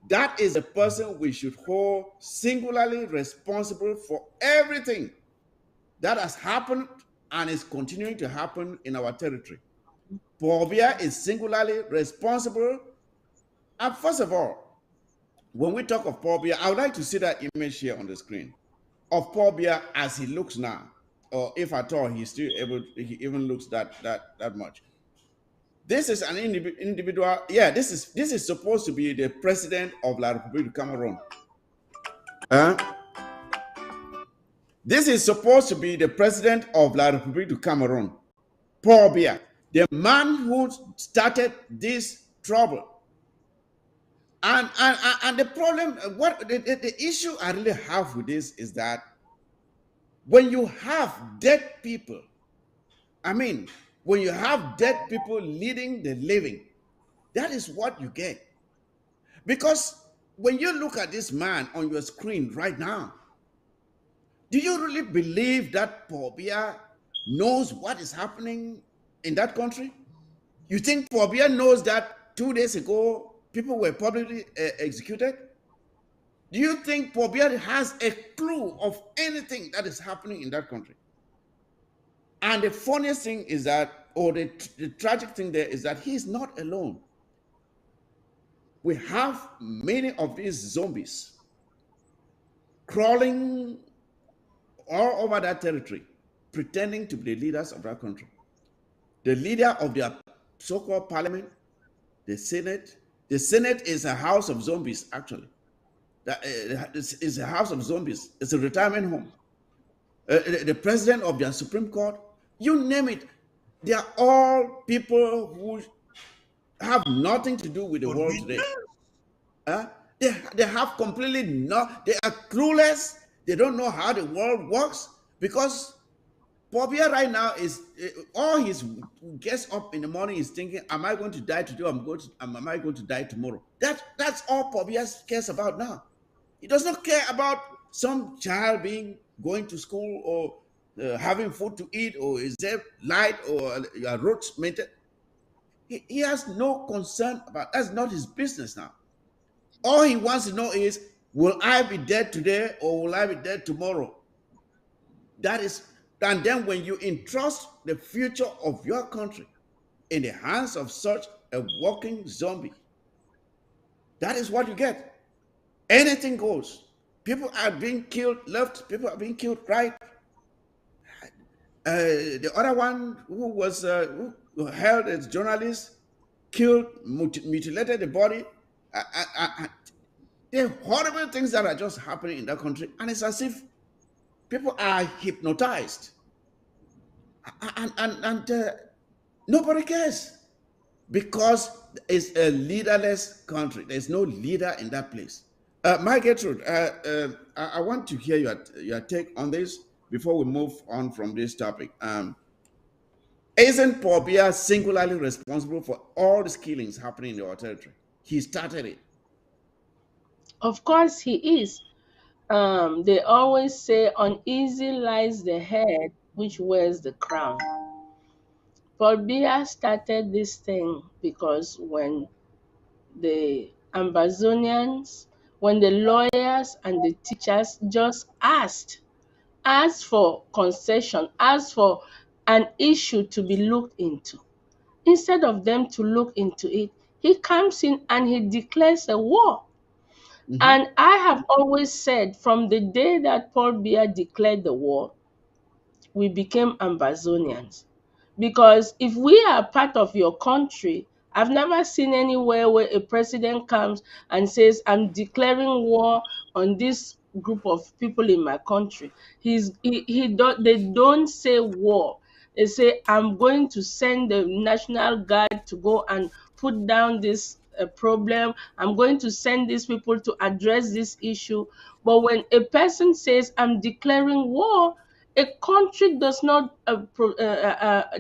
That is a person we should hold singularly responsible for everything that has happened and is continuing to happen in our territory. Paul Biya is singularly responsible. And first of all, when we talk of Paul Biya, I would like to see that image here on the screen of Paul Biya as he looks now, or if at all he's still able, he even looks that much. This is an individual. Yeah, this is supposed to be the president of La Republique du Cameroon. This is supposed to be the president of La Republique du Cameroon, Paul Biya, the man who started this trouble. And the problem, what the issue I really have with this is that when you have dead people, when you have dead people leading the living, that is what you get. Because when you look at this man on your screen right now, do you really believe that Paul Biya knows what is happening in that country? You think Paul Biya knows that 2 days ago people were publicly executed? Do you think Paul Biya has a clue of anything that is happening in that country? And the funniest thing is that, or the tragic thing there is that he is not alone. We have many of these zombies crawling all over that territory, pretending to be the leaders of that country. The leader of their so-called parliament, the Senate. The Senate is a house of zombies, actually. That is a house of zombies. It's a retirement home. The president of their Supreme Court, you name it, they are all people who have nothing to do with the But world we today. They have completely they are clueless. They don't know how the world works because Pobia right now is all his gets up in the morning is thinking, am I going to die today? Am I going to die tomorrow? That's all Pobia cares about now. He does not care about some child being going to school or having food to eat or is there light or roads maintained. He has no concern about that's not his business now. All he wants to know is, will I be dead today or will I be dead tomorrow? That is, and then when you entrust the future of your country in the hands of such a walking zombie, that is what you get. Anything goes. People are being killed left, people are being killed right. The other one who held as journalist, killed, mutilated the body. There are horrible things that are just happening in that country, and it's as if people are hypnotized, and nobody cares because it's a leaderless country. There's no leader in that place. My Gertrude, I want to hear your take on this before we move on from this topic. Isn't Paul Biya singularly responsible for all the killings happening in our territory? He started it. Of course, he is. They always say, uneasy lies the head which wears the crown. Paul Biya started this thing because when the Amazonians, when the lawyers and the teachers just asked for concession, asked for an issue to be looked into, instead of them to look into it, he comes in and he declares a war. Mhm. And I have always said from the day that Paul Biya declared the war, we became Amazonians. Because if we are part of your country, I've never seen anywhere where a president comes and says, I'm declaring war on this group of people in my country. They don't say war. They say, I'm going to send the National Guard to go and put down this problem. I'm going to send these people to address this issue. But when a person says, I'm declaring war, a country does not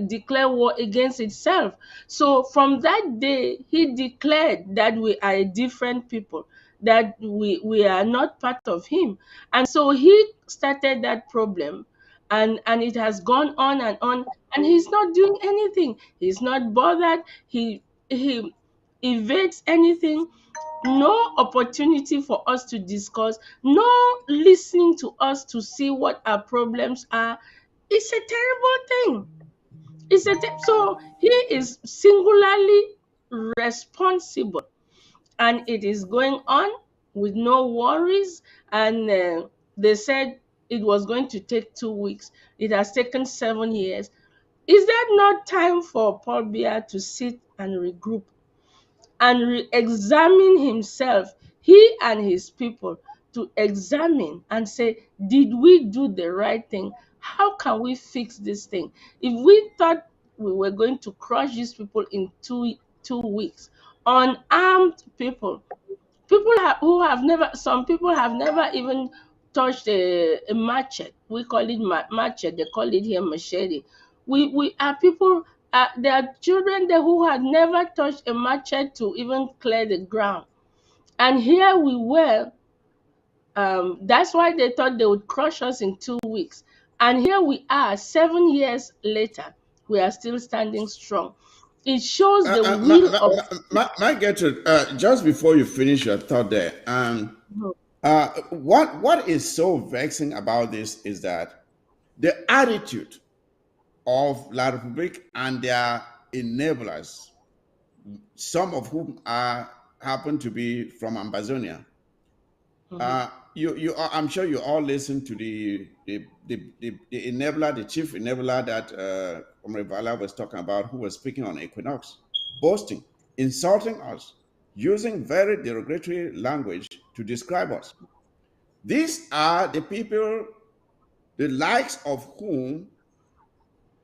declare war against itself. So from that day, he declared that we are a different people, that we are not part of him. And so he started that problem, and it has gone on, and he's not doing anything. He's not bothered. He evades anything, no opportunity for us to discuss, no listening to us to see what our problems are. It's a terrible thing. So he is singularly responsible, and it is going on with no worries. And they said it was going to take 2 weeks. It has taken 7 years. Is that not time for Paul Biya to sit and regroup and re-examine himself, he and his people, to examine and say, did we do the right thing? How can we fix this thing? If we thought we were going to crush these people in two weeks, unarmed people, who have never, some people have never even touched a machete. We call it machete, they call it here machete. We are people, there are children there who had never touched a machete to even clear the ground. And here we were, that's why they thought they would crush us in 2 weeks. And here we are, 7 years later, we are still standing strong. It shows the will of. My Gertrude, just before you finish your thought there, what is so vexing about this is that the attitude of La Republique and their enablers, some of whom happen to be from Amazonia, Mhm. I'm sure you all listened to the enabler, the chief enabler that Omar Vala was talking about, who was speaking on Equinox, boasting, insulting us, using very derogatory language to describe us. These are the people, the likes of whom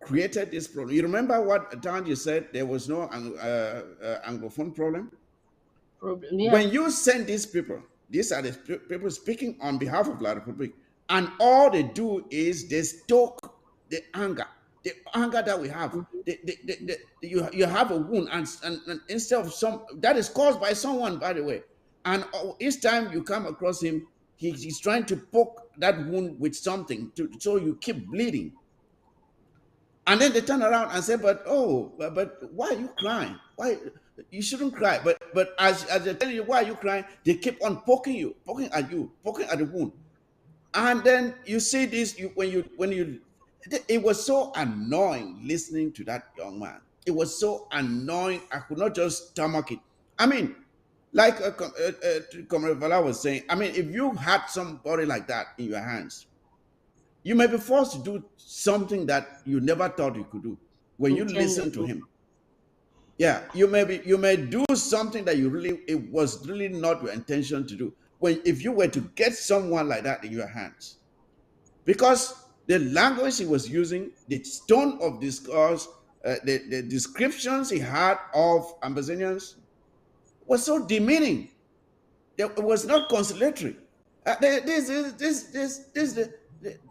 created this problem. You remember what Dan you said? There was no Anglophone problem. Yeah. When you send these people, these are the people speaking on behalf of La Republic, and all they do is they stoke the anger that we have. You have a wound, and instead of some that is caused by someone, by the way, and each time you come across him, he's trying to poke that wound with something so you keep bleeding. And then they turn around and say, but why are you crying? Why you shouldn't cry? But as they tell you why are you crying, they keep on poking at you, poking at the wound. And then you see this it was so annoying listening to that young man. It was so annoying. I could not just stomach it. I mean, like Comrade Vala was saying, I mean, if you had somebody like that in your hands, you may be forced to do something that you never thought you could do when you listen to him. Yeah, you may do something that it was really not your intention to do. If you were to get someone like that in your hands, because the language he was using, the tone of discourse, the descriptions he had of Ambazonians was so demeaning. It was not conciliatory.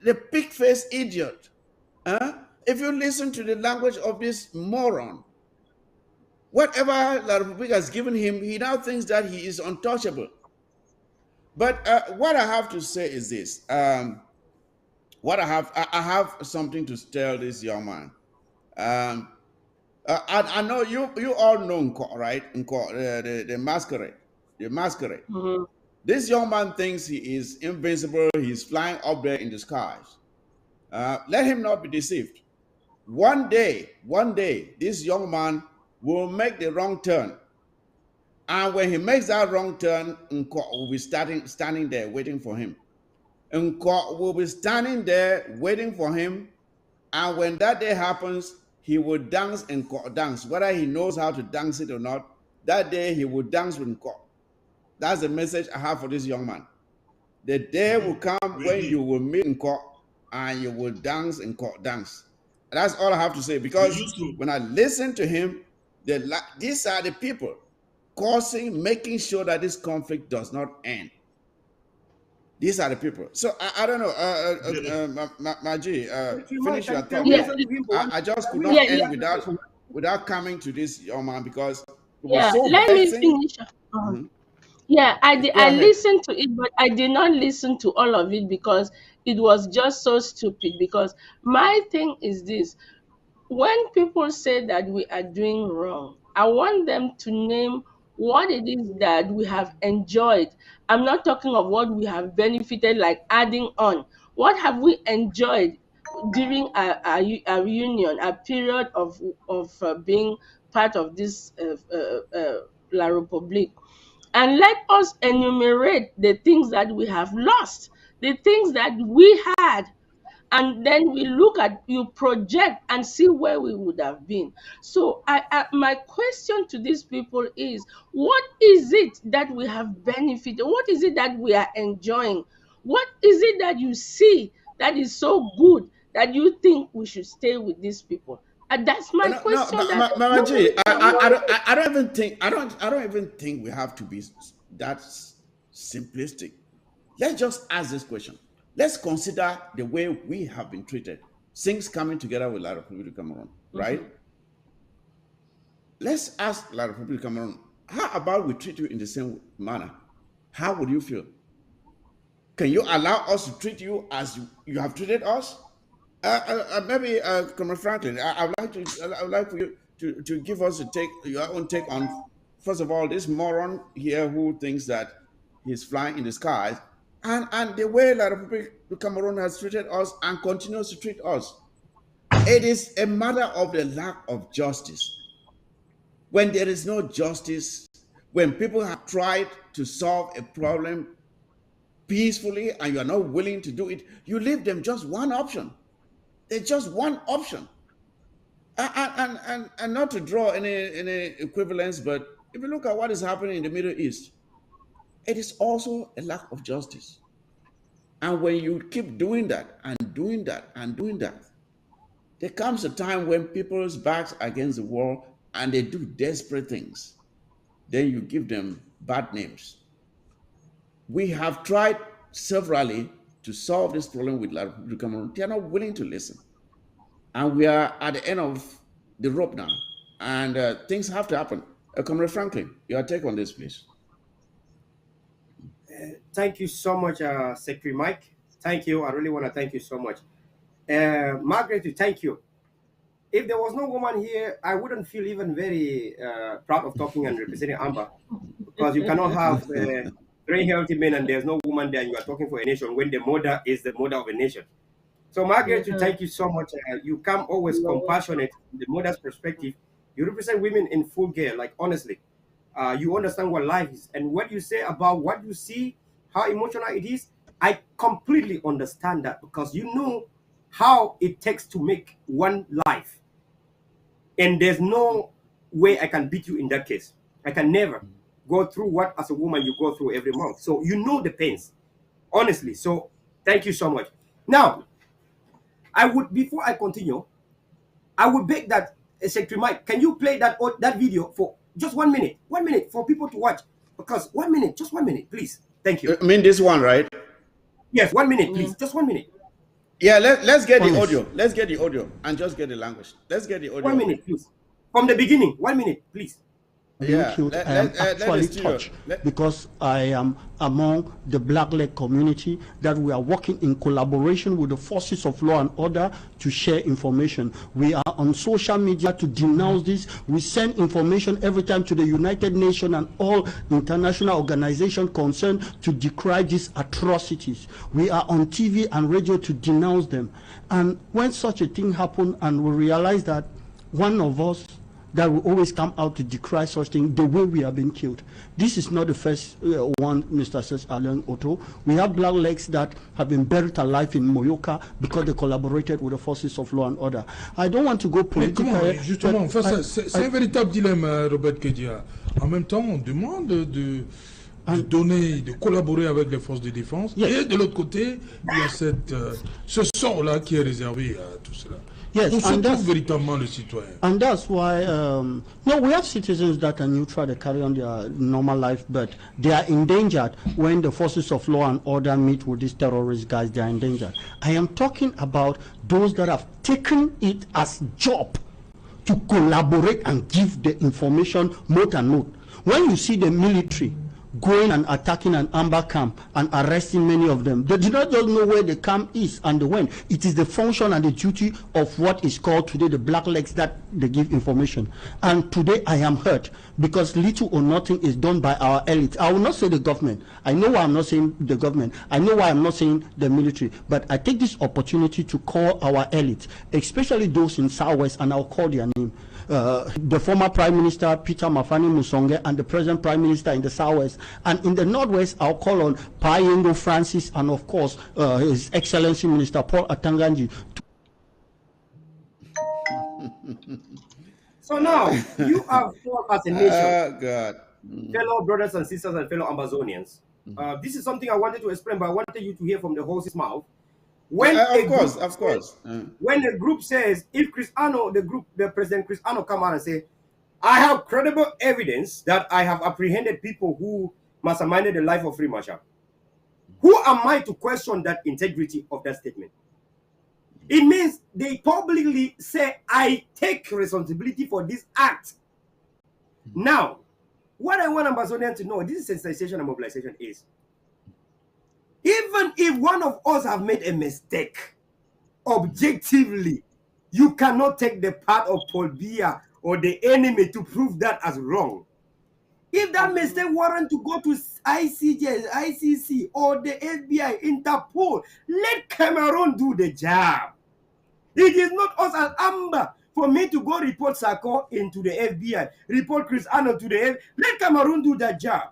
The pig-faced idiot. If you listen to the language of this moron, whatever La Republic has given him, he now thinks that he is untouchable. But what I have to say is this: I have something to tell this young man. I know you all know Nko, right? Nko, the masquerade, the masquerade. Mm-hmm. This young man thinks he is invincible. He's flying up there in the skies. Let him not be deceived. One day, this young man will make the wrong turn. And when he makes that wrong turn, Nko will be standing there waiting for him. Nko will be standing there waiting for him. And when that day happens, he will dance Nko dance. Whether he knows how to dance it or not, that day he will dance with Nko. That's the message I have for this young man. The day will come when you will meet Nko and you will dance Nko dance. That's all I have to say, because when I listen to him, these are the people making sure that this conflict does not end. These are the people. So I don't know, Maji, finish your thought. Yeah. I just could not end without coming to this young man, because it was so let vexing. me finish. Yeah, I listened to it, but I did not listen to all of it because it was just so stupid. Because my thing is this: when people say that we are doing wrong, I want them to name what it is that we have enjoyed. I'm not talking of what we have benefited, like adding on. What have we enjoyed during our reunion, a period of being part of this La Republique? And let us enumerate the things that we have lost, the things that we had, and then we look at, you project and see where we would have been. So my question to these people is, what is it that we have benefited? What is it that we are enjoying? What is it that you see that is so good that you think we should stay with these people? And that's my question. Mama G, I don't even think we have to be that simplistic. Let's just ask this question. Let's consider the way we have been treated since coming together with La Republic Cameroon, right? Let's ask La Republic Cameroon, how about we treat you in the same manner? How would you feel? Can you allow us to treat you as you have treated us? Maybe, Comrade Franklin, I would like for you to give us your own take on, first of all, this moron here who thinks that he's flying in the skies, and the way La Republic of Cameroon has treated us and continues to treat us. It is a matter of the lack of justice. When there is no justice, when people have tried to solve a problem peacefully and you are not willing to do it, you leave them just one option. There's just one option. And not to draw any equivalence, but if you look at what is happening in the Middle East, it is also a lack of justice. And when you keep doing that and doing that and doing that, there comes a time when people's backs are against the wall and they do desperate things. Then you give them bad names. We have tried severally to solve this problem with La Republic Cameroon. They are not willing to listen. And we are at the end of the rope now. And things have to happen. Comrade Franklin, your take on this, please. Thank you so much, Secretary Mike. Thank you. I really want to thank you so much. Margaret, thank you. If there was no woman here, I wouldn't feel even very proud of talking and representing Amber, because you cannot have very healthy men and there's no woman there and you are talking for a nation when the mother is the mother of a nation. So Margaret, thank you so much. You come always compassionate from the mother's perspective. You represent women in full gear, like honestly. You understand what life is. And what you say about what you see, how emotional it is, I completely understand that, because you know how it takes to make one life. And there's no way I can beat you in that case. I can never go through what as a woman you go through every month. So you know the pains, honestly. So thank you so much. Now, I would, before I continue, I would beg that Secretary Mike, can you play that video for just 1 minute? 1 minute for people to watch. Because 1 minute, just 1 minute, please. Thank you. I mean this one, right? Yes, 1 minute, please. Just 1 minute. Yeah, let's get the audio. Let's get the audio and just get the language. Let's get the audio. 1 minute, please. From the beginning, 1 minute, please. Yeah, I am actually touched because I am among the black-leg community that we are working in collaboration with the forces of law and order to share information. We are on social media to denounce this. We send information every time to the United Nations and all international organizations concerned to decry these atrocities. We are on TV and radio to denounce them. And when such a thing happens and we realize that one of us that will always come out to decry such things, the way we have been killed. This is not the first one, Mr. Seth Allen Otto. We have black legs that have been buried alive in Moyoka because they collaborated with the forces of law and order. I don't want to go political. Justement, c'est un véritable dilemme, Robert Kedia. En même temps, on demande de donner, de collaborer avec les forces de défense. Yes. Et de l'autre côté, il y a ce sort-là qui est réservé à tout cela. Yes, and that's why no, we have citizens that are neutral, they carry on their normal life, but they are endangered when the forces of law and order meet with these terrorist guys. They are endangered. I am talking about those that have taken it as job to collaborate and give the information note and note. When you see the military going and attacking an amber camp and arresting many of them, they do not just know where the camp is and the when. It is the function and the duty of what is called today the black legs that they give information. And today I am hurt because little or nothing is done by our elite. I will not say the government. I know why I'm not saying the government. I know why I'm not saying the military. But I take this opportunity to call our elite, especially those in Southwest, and I'll call their name. The former Prime Minister Peter Mafani Musonge and the present Prime Minister in the Southwest, and in the Northwest I'll call on Payengo Francis and of course His Excellency Minister Paul Atanganji. So now you are for as a nation, God. fellow brothers and sisters and fellow Amazonians. This is something I wanted to explain, but I wanted you to hear from the horse's mouth. When of course. When a group says, if the President Chris Ano come out and say, I have credible evidence that I have apprehended people who masterminded the life of Free Marshal. Who am I to question that integrity of that statement? It means they publicly say, I take responsibility for this act. Now, what I want Ambazonians to know, this sensitization and mobilization is, even if one of us have made a mistake, objectively, you cannot take the part of Paul Biya or the enemy to prove that as wrong. If that mistake warrant to go to ICJ, ICC, or the FBI, Interpol, let Cameroon do the job. It is not us as Amber for me to go report Sako into the FBI, report Chris Ano to the FBI. Let Cameroon do that job.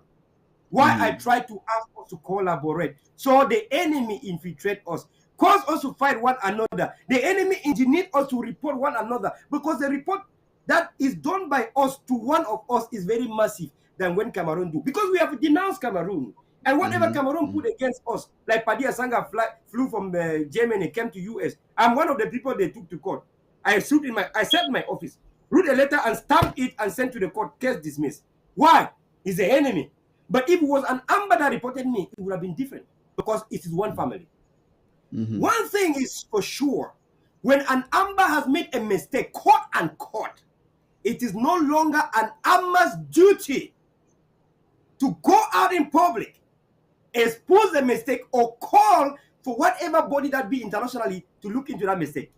Why I try to ask us to collaborate. So the enemy infiltrate us, cause us to fight one another. The enemy engineered us to report one another, because the report that is done by us to one of us is very massive than when Cameroon do. Because we have denounced Cameroon. And whatever Cameroon put against us, like Padilla Sanga flew from Germany, came to US. I'm one of the people they took to court. I sat in my office, wrote a letter and stamped it and sent to the court, case dismissed. Why? He's the enemy. But if it was an Amber that reported me, it would have been different, because it is one family. One thing is for sure, when an Amber has made a mistake, quote unquote, it is no longer an Amber's duty to go out in public, expose the mistake, or call for whatever body that be internationally to look into that mistake.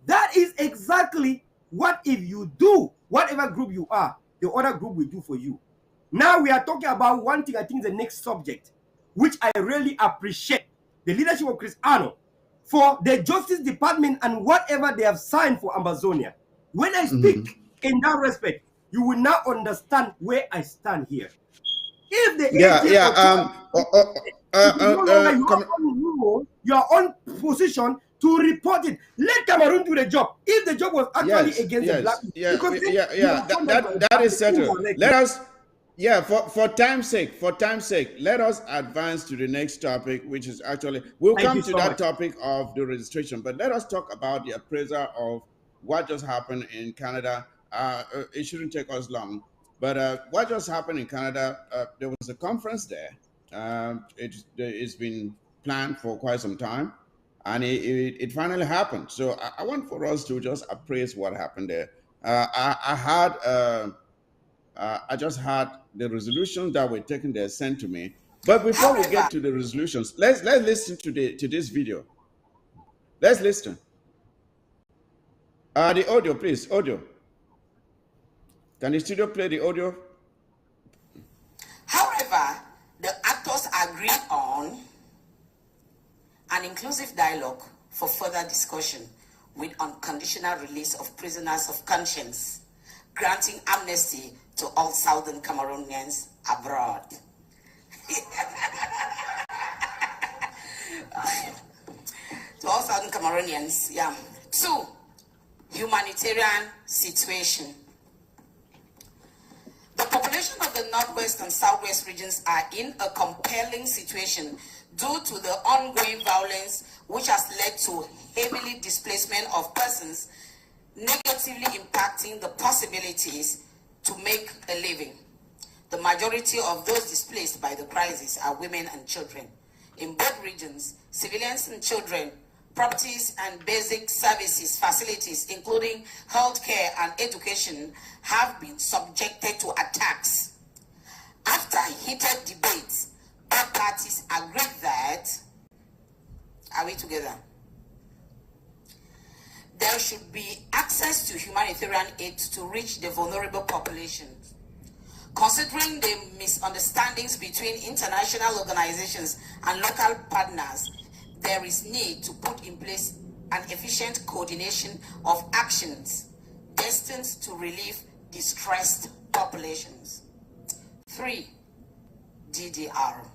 That is exactly what if you do, whatever group you are, the other group will do for you. Now we are talking about one thing, I think the next subject, which I really appreciate the leadership of Chris Arno for the Justice Department and whatever they have signed for Amazonia. When I speak in that respect, you will now understand where I stand here. If the your own position to report it, let Cameroon do the job. If the job was actually against the black people, that is settled. Let us, for time's sake, let us advance to the next topic, which is actually, we'll come to that topic of the registration, but let us talk about the appraisal of what just happened in Canada. It shouldn't take us long. But what just happened in Canada, there was a conference there. It's been planned for quite some time, and it finally happened. So I want for us to just appraise what happened there. I just had the resolutions that were taken there sent to me. But before we get to the resolutions, let's listen to this video. Let's listen. The audio, please. Audio. Can the studio play the audio? However, the actors agreed on an inclusive dialogue for further discussion with unconditional release of prisoners of conscience, granting amnesty to all Southern Cameroonians abroad. To all Southern Cameroonians, yeah. 2, humanitarian situation. The population of the Northwest and Southwest regions are in a compelling situation due to the ongoing violence, which has led to heavily displacement of persons, negatively impacting the possibilities to make a living. The majority of those displaced by the crisis are women and children. In both regions, civilians and children, properties and basic services, facilities, including healthcare and education, have been subjected to attacks. After heated debates, both parties agreed that, are we together? There should be access to humanitarian aid to reach the vulnerable populations. Considering the misunderstandings between international organizations and local partners, there is need to put in place an efficient coordination of actions destined to relieve distressed populations. 3, DDR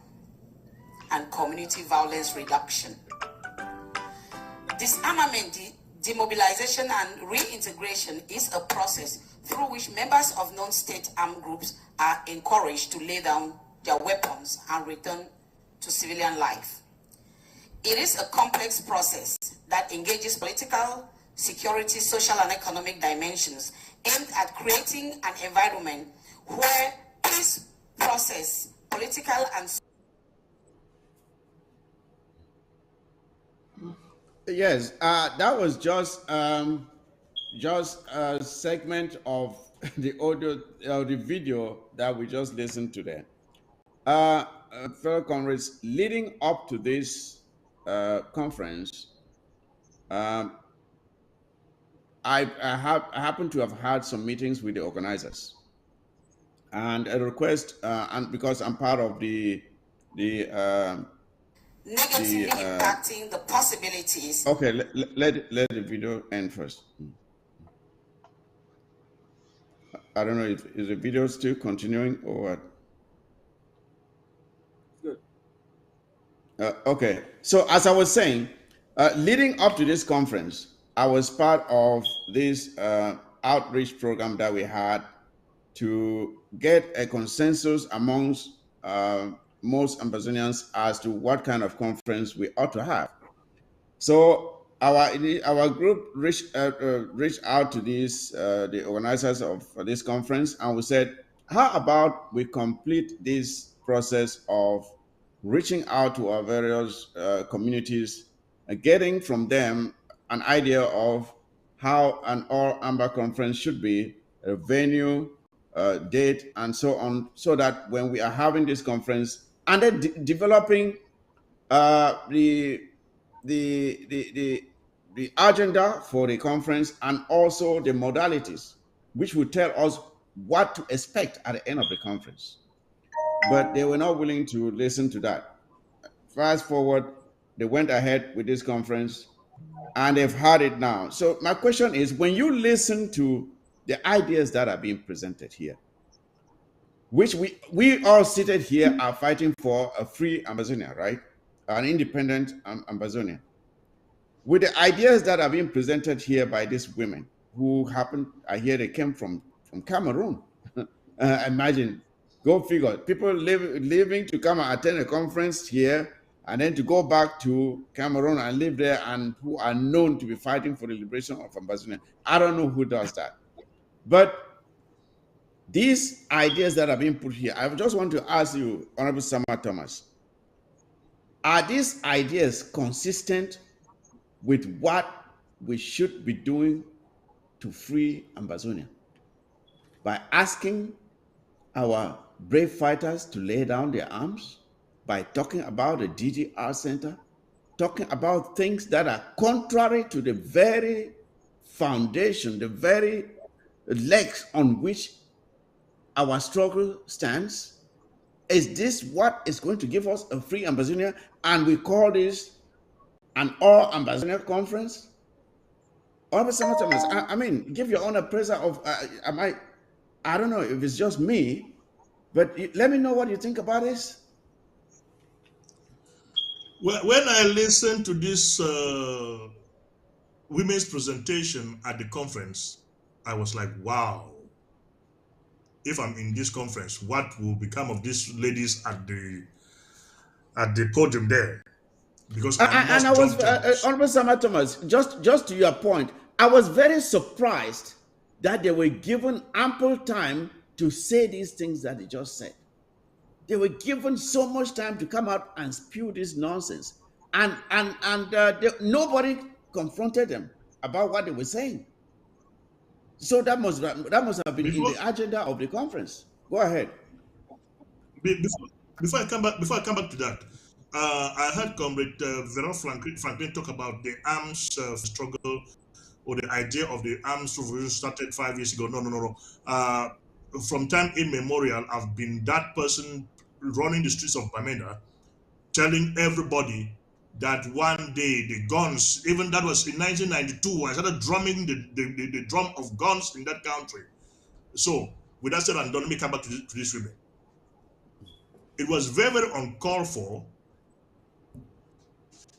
and community violence reduction. Disarmament, demobilization and reintegration is a process through which members of non-state armed groups are encouraged to lay down their weapons and return to civilian life. It is a complex process that engages political, security, social, and economic dimensions aimed at creating an environment where peace process, political and Yes, that was just a segment of the audio, the video that we just listened to there. Fellow comrades, leading up to this conference, I happen to have had some meetings with the organizers, and a request, and because I'm part of the negatively impacting the possibilities. Okay, let the video end first. I don't know if is the video still continuing or what. Okay. So as I was saying, leading up to this conference, I was part of this outreach program that we had to get a consensus amongst most Ambazonians as to what kind of conference we ought to have. So our group reached out to these the organizers of this conference, and we said, how about we complete this process of reaching out to our various communities and getting from them an idea of how an all amber conference should be, a venue, date, and so on, so that when we are having this conference and then developing uh, the, the the agenda for the conference and also the modalities, which will tell us what to expect at the end of the conference. But they were not willing to listen to that. Fast forward, they went ahead with this conference and they've had it now. So my question is, when you listen to the ideas that are being presented here, which we all seated here are fighting for a free Amazonia, right? An independent Amazonia. With the ideas that are being presented here by these women who happen, I hear they came from Cameroon. Imagine, go figure. People living to come and attend a conference here and then to go back to Cameroon and live there and who are known to be fighting for the liberation of Amazonia. I don't know who does that. But these ideas that are being put here, I just want to ask you, Honorable Sama Thomas, are these ideas consistent with what we should be doing to free Amazonia? By asking our brave fighters to lay down their arms, by talking about the DDR Center, talking about things that are contrary to the very foundation, the very legs on which our struggle stands. Is this what is going to give us a free Amazonia? And we call this an all Amazonia conference? I mean, give your own appraisal of, I don't know if it's just me, but let me know what you think about this. Well, when I listened to this women's presentation at the conference, I was like, wow, if I'm in this conference, what will become of these ladies at the podium there? Because I And I must was, jump tables. Honorable Sama Thomas, just to your point, I was very surprised that they were given ample time to say these things that they just said. They were given so much time to come out and spew this nonsense, and nobody confronted them about what they were saying. So that must have been in Before the agenda of the conference. Go ahead. before I come back to that, I heard Comrade Veron Franklin talk about the arms struggle or the idea of the arms revolution started 5 years ago. No, no, no, no. From time immemorial, I've been that person running the streets of Bamenda, telling everybody that one day the guns, even that was in 1992, I started drumming the drum of guns in that country. So, with that said and done, let me come back to this women. It was very, very uncalled for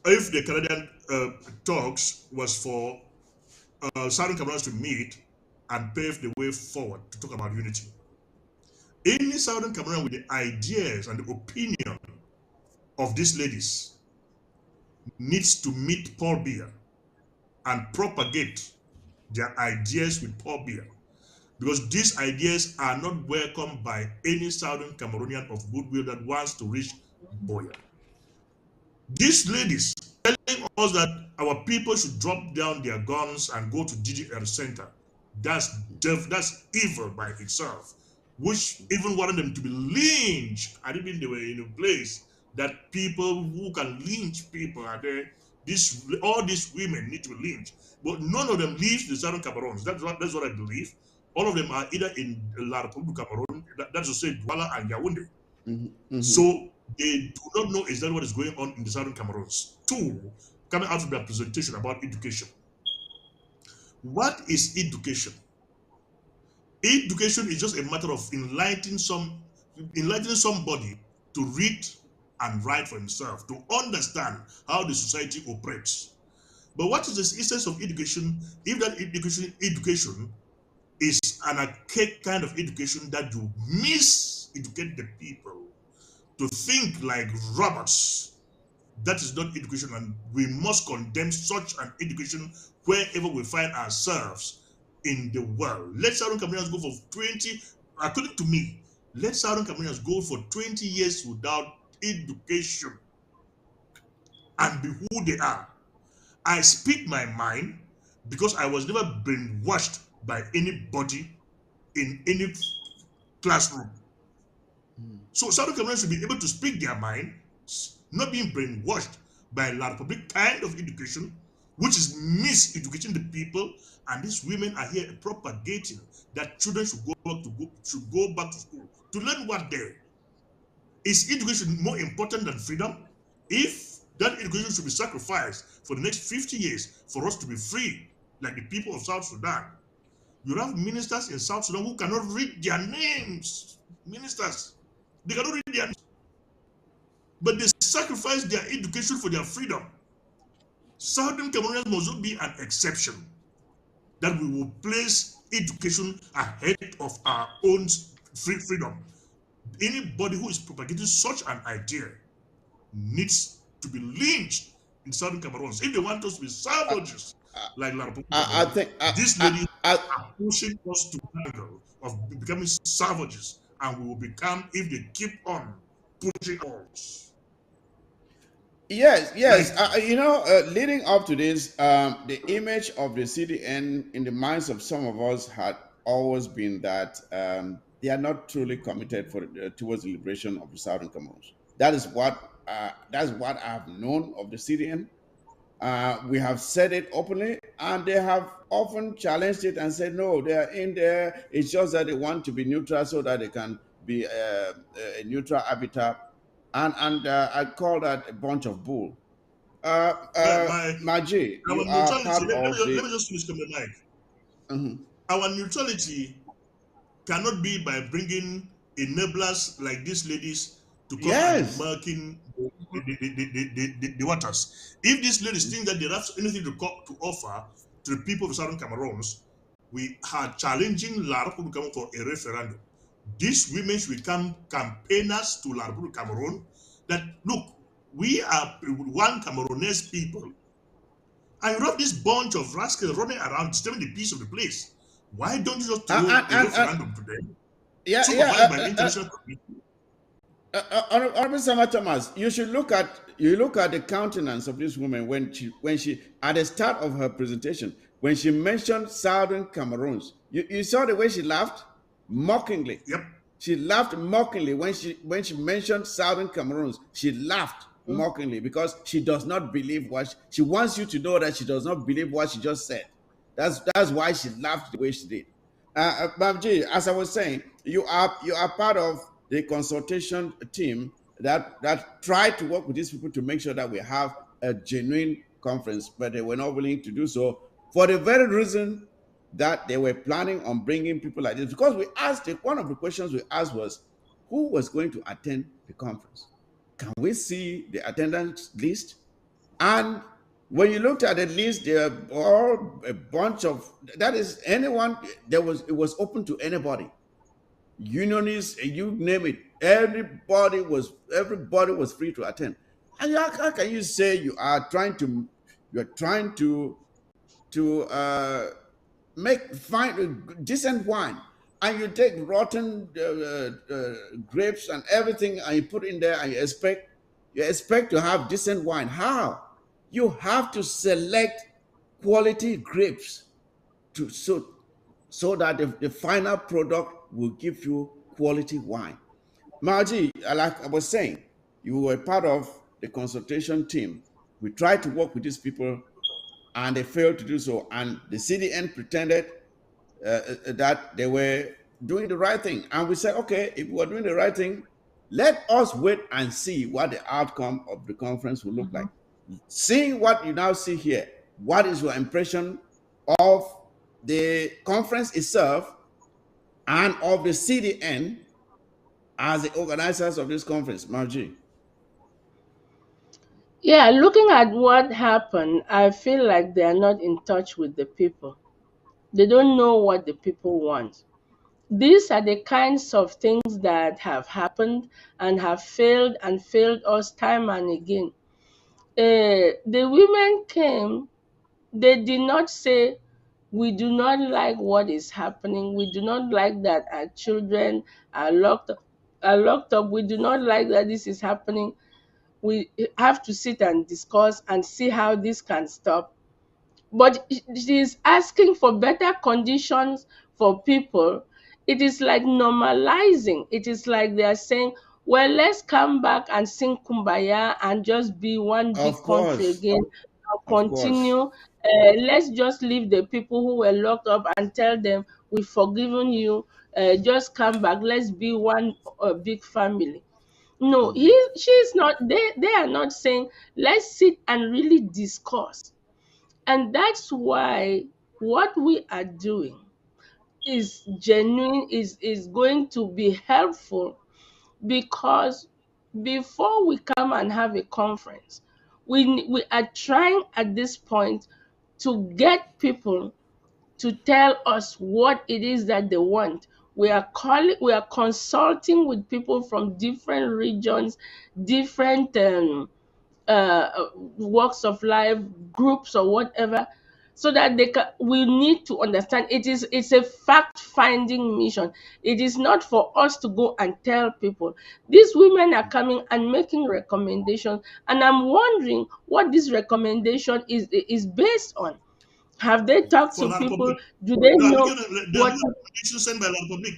if the Canadian talks was for Southern Cameroonians to meet and pave the way forward to talk about unity. Any Southern Cameroonian with the ideas and the opinion of these ladies needs to meet Paul Biya and propagate their ideas with Paul Biya, because these ideas are not welcomed by any Southern Cameroonian of goodwill that wants to reach Boya. These ladies telling us that our people should drop down their guns and go to DDR Center, that's evil by itself, which even wanted them to be lynched. I didn't mean they were in a place that people who can lynch people are there. All these women need to be lynched, but none of them leaves the Southern Cameroons. That's what I believe. All of them are either in La Republic Cameroon, that's to say Douala and Yaoundé. So they do not know exactly what is going on in the Southern Cameroons. Two, coming out of their presentation about education. What is education? Education is just a matter of enlightening somebody to read and right for himself, to understand how the society operates. But what is the essence of education if that education is an archaic kind of education that you miseducate the people to think like robots? That is not education, and we must condemn such an education wherever we find ourselves in the world. Let Southern Cameroonians go for 20, according to me, let Southern Cameroonians go for 20 years without education and be who they are. I speak my mind because I was never brainwashed by anybody in any classroom. So Southern Cameroonians should be able to speak their mind, not being brainwashed by La Republic kind of education, which is miseducating the people. And these women are here propagating that children should go back to school to learn what they. Is education more important than freedom? If that education should be sacrificed for the next 50 years for us to be free, like the people of South Sudan, you have ministers in South Sudan who cannot read their names. Ministers, they cannot read their names. But they sacrifice their education for their freedom. Southern Cameroonians must not be an exception, that we will place education ahead of our own freedom. Anybody who is propagating such an idea needs to be lynched in Southern Cameroon. If they want us to be savages like La Republic I Cameroon, think these ladies are pushing us to the angle of becoming savages, and we will become if they keep on pushing us. yes. Like, Leading up to this, the image of the CDN in the minds of some of us had always been that they are not truly committed towards the liberation of the Southern Cameroons. That's what I've known of the CDN. We have said it openly, and they have often challenged it and said, no, they are in there. It's just that they want to be neutral so that they can be a neutral habitat. And I call that a bunch of bull. my Maji, our you are neutrality. part of Let the. me just finish the mic. Mhm. Our neutrality cannot be by bringing enablers like these ladies to come and be Yes. marking the waters. If these ladies think that they have anything to offer to the people of Southern Cameroons, we are challenging La Republic Cameroon for a referendum. These women should become campaigners to La Republic Cameroon that, look, we are one Cameroonese people, and you have this bunch of rascals running around disturbing the peace of the place. Why don't you just throw a And referendum to them, yeah, supervised by the international community? Honorable Sama Thomas, you look at the countenance of this woman when she at the start of her presentation, when she mentioned Southern Cameroons. You saw the way she laughed mockingly. Yep. She laughed mockingly when she mentioned Southern Cameroons. She laughed mockingly because she does not believe she wants you to know that she does not believe what she just said. That's why she laughed the way she did. Babji, as I was saying, you are part of the consultation team that tried to work with these people to make sure that we have a genuine conference, but they were not willing to do so for the very reason that they were planning on bringing people like this. Because one of the questions we asked was, who was going to attend the conference? Can we see the attendance list? And when you looked at the list, there are all a bunch of that is anyone. It was open to anybody, unionists, you name it. Everybody was free to attend. And how can you say you're trying to find a decent wine, and you take rotten grapes and everything and you put in there, and you expect to have decent wine? How? You have to select quality grapes to so that the final product will give you quality wine. Margie, like I was saying, you were part of the consultation team. We tried to work with these people, and they failed to do so. And the CDN pretended that they were doing the right thing. And we said, okay, if we're doing the right thing, let us wait and see what the outcome of the conference will look like. Seeing what you now see here, what is your impression of the conference itself and of the CDN as the organizers of this conference, Margie? Yeah, looking at what happened, I feel like they are not in touch with the people. They don't know what the people want. These are the kinds of things that have happened and have failed and failed us time and again. The women came, they did not say, we do not like what is happening. We do not like that our children are locked up. We do not like that this is happening. We have to sit and discuss and see how this can stop. But she is asking for better conditions for people. It is like normalizing. It is like they are saying, well, let's come back and sing Kumbaya and just be one big Of country course, again and of course. continue. Let's just leave the people who were locked up and tell them, we've forgiven you. Just come back. Let's be one big family. No, she's not. They are not saying, let's sit and really discuss. And that's why what we are doing is genuine, is going to be helpful, because before we come and have a conference, we are trying at this point to get people to tell us what it is that they want. We are consulting with people from different regions, different walks of life, groups or whatever, so that they can. We need to understand, it's a fact finding mission. It is not for us to go and tell people. These women are coming and making recommendations, and I'm wondering what this recommendation is based on. Have they talked For to La people? Republic. Do they They are know looking at what? the recommendation sent by La Republic.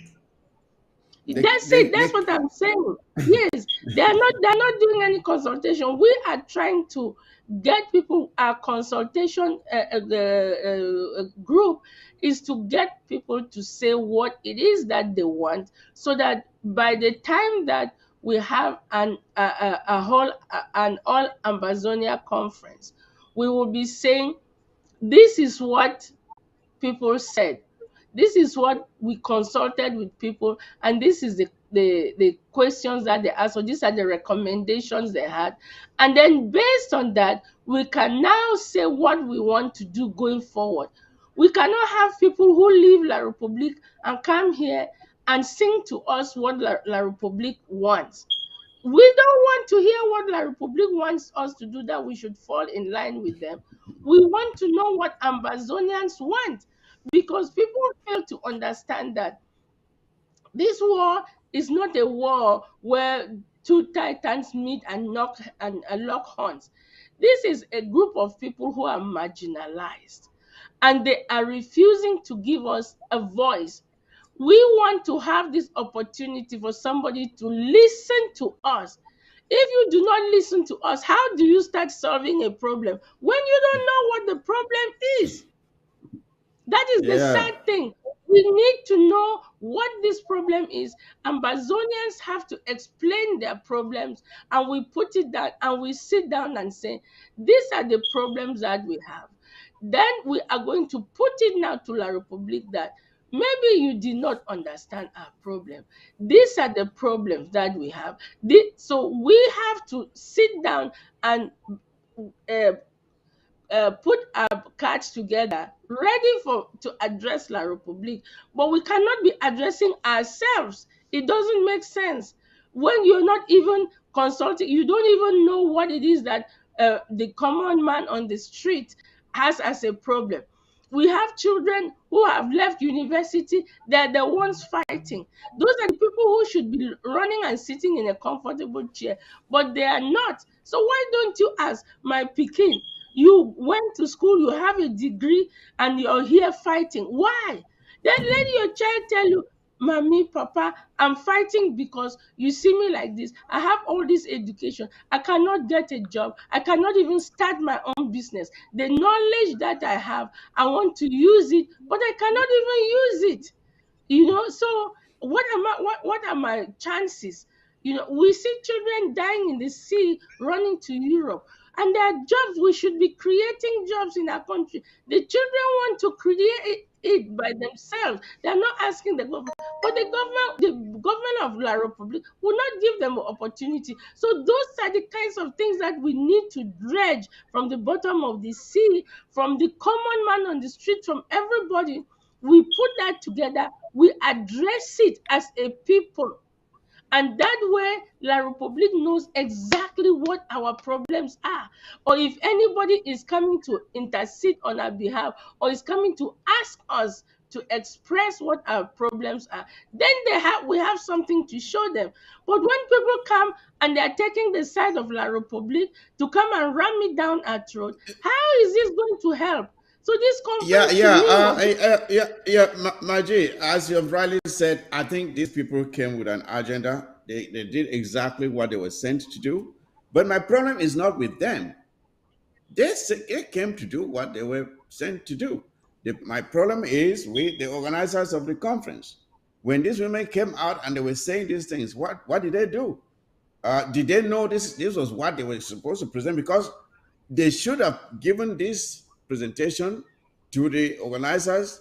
That's it. That's what I'm saying. Yes, they're not doing any consultation. We are trying to get people. Our consultation the group is to get people to say what it is that they want, so that by the time that we have a whole an all Amazonia conference, we will be saying, this is what people said. This is what we consulted with people, and this is the questions that they asked, or these are the recommendations they had. And then based on that, we can now say what we want to do going forward. We cannot have people who leave La Republique and come here and sing to us what La Republique wants. We don't want to hear what La Republic wants us to do, that we should fall in line with them. We want to know what Ambazonians want, because people fail to understand that this war is not a war where two titans meet and knock and lock horns. This is a group of people who are marginalized, and they are refusing to give us a voice. We want to have this opportunity for somebody to listen to us. If you do not listen to us, how do you start solving a problem when you don't know what the problem is? That is the Yeah. sad thing. We need to know what this problem is. Ambazonians have to explain their problems, and we put it down and we sit down and say, these are the problems that we have. Then we are going to put it now to La Republique that maybe you did not understand our problem. These are the problems that we have. So we have to sit down and uh, put our cards together, ready for to address La Republique. But we cannot be addressing ourselves. It doesn't make sense when you're not even consulting. You don't even know what it is that the common man on the street has as a problem. We have children who have left university. They're the ones fighting. Those are the people who should be running and sitting in a comfortable chair, but they are not. So why don't you ask, my pikin, you went to school, you have a degree, and you're here fighting. Why? Then let your child tell you, Mommy, Papa, I'm fighting because you see me like this. I have all this education. I cannot get a job. I cannot even start my own business. The knowledge that I have, I want to use it, but I cannot even use it. So what are my chances? We see children dying in the sea, running to Europe, and there are jobs. We should be creating jobs in our country. The children want to create it by themselves. They're not asking the government, but the government of La Republic will not give them an opportunity. So those are the kinds of things that we need to dredge from the bottom of the sea, from the common man on the street, from everybody. We put that together, we address it as a people. And that way, La Republique knows exactly what our problems are. Or if anybody is coming to intercede on our behalf, or is coming to ask us to express what our problems are, then we have something to show them. But when people come and they're taking the side of La Republique to come and ram it down our throat, how is this going to help? So this Yeah, conference to yeah, me was Maji, as you've rightly said, I think these people came with an agenda. They did exactly what they were sent to do. But my problem is not with them. They came to do what they were sent to do. My problem is with the organizers of the conference. When these women came out and they were saying these things, what did they do? Did they know this was what they were supposed to present? Because they should have given this presentation to the organizers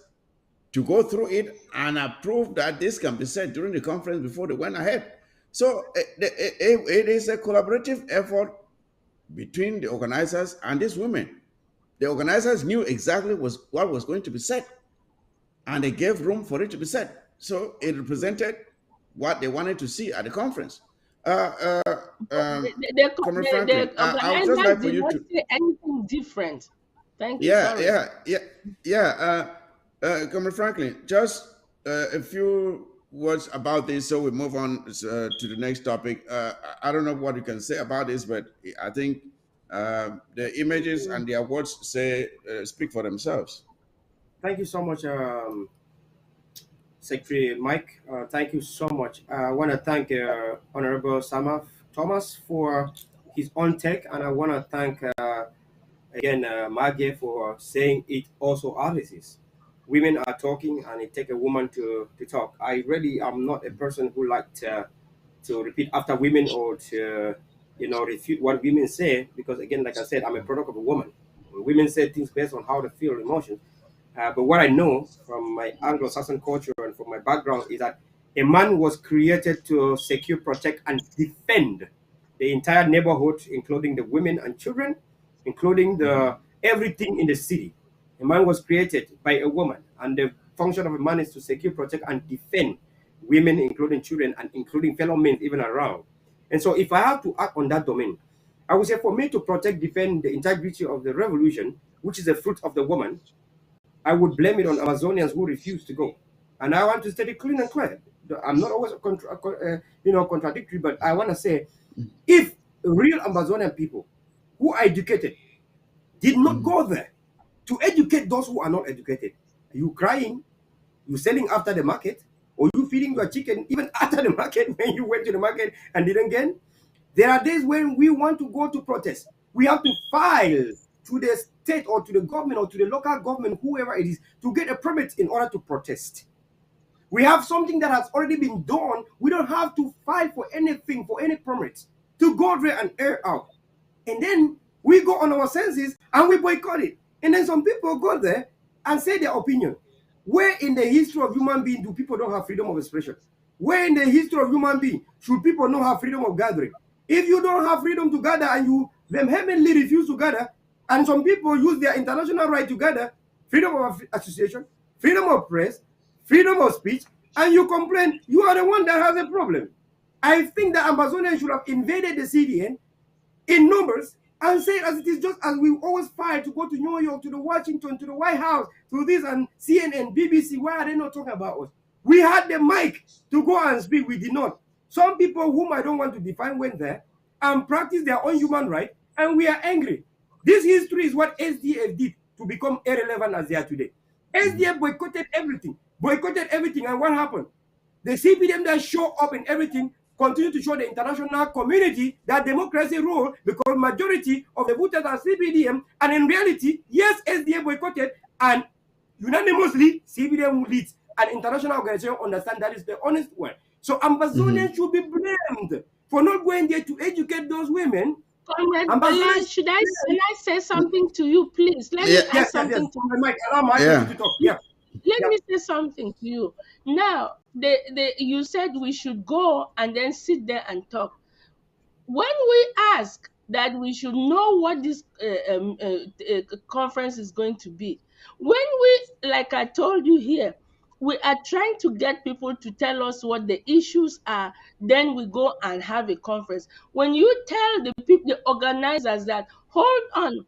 to go through it and approve that this can be said during the conference before they went ahead. So it is a collaborative effort between the organizers and these women. The organizers knew exactly what was going to be said, and they gave room for it to be said. So it represented what they wanted to see at the conference. Uh, uh, um, Comrade Franklin, the I would just like organizers for did you not to, say anything different. Thank you. yeah, Sorry. yeah. Comrade Franklin, just a few words about this so we move on to the next topic. I don't know what you can say about this, but I think the images and their words speak for themselves. Thank you so much, Secretary Mike. Thank you so much. I want to thank Honorable Sama Thomas for his own take, and I want to thank again Maggie for saying it also as it is. Women are talking, and it takes a woman to talk. I really am not a person who like to repeat after women or to refute what women say, because again, like I said, I'm a product of a woman. Women say things based on how they feel, emotions. But what I know from my Anglo-Saxon culture and from my background is that a man was created to secure, protect, and defend the entire neighborhood, including the women and children, including the everything in the city. A man was created by a woman, and the function of a man is to secure, protect, and defend women, including children, and including fellow men even around. And so, if I have to act on that domain, I would say for me to protect, defend the integrity of the revolution, which is the fruit of the woman, I would blame it on Amazonians who refuse to go. And I want to state it clean and clear. I'm not always contradictory, but I want to say, if real Amazonian people who are educated did not go there to educate those who are not educated, are you crying? You selling after the market? Or you feeding your chicken even after the market when you went to the market and didn't get? There are days when we want to go to protest. We have to file to the state or to the government or to the local government, whoever it is, to get a permit in order to protest. We have something that has already been done. We don't have to file for anything, for any permit, to go there and air out. And then we go on our senses and we boycott it. And then some people go there and say their opinion. Where in the history of human being do people don't have freedom of expression? Where in the history of human being should people not have freedom of gathering? If you don't have freedom to gather and you vehemently refuse to gather, and some people use their international right to gather, freedom of association, freedom of press, freedom of speech, and you complain, you are the one that has a problem. I think that Amazonians should have invaded the CDN in numbers and say as it is, just as we always fight to go to New York, to the Washington, to the White House, to this and CNN, BBC. Why are they not talking about us? We had the mic to go and speak. We did not. Some people whom I don't want to define went there and practiced their own human right, and we are angry. This history is what SDF did to become irrelevant as they are today. SDF boycotted everything, and what happened? The CPDM that show up in everything continue to show the international community that democracy rule, because majority of the voters are CPDM, and in reality, yes, SDF boycotted, and unanimously CPDM leads, and international organization understand that is the honest way. So Amazonians should be blamed for not going there to educate those women. Comrade Bala, can I say something to you, please? Let me add something to Mike, allow Mike to talk. Yeah. let me say something to you. Now, you said we should go and then sit there and talk. When we ask that we should know what this conference is going to be, when we, like I told you here, we are trying to get people to tell us what the issues are, then we go and have a conference. When you tell the people, the organizers, that hold on,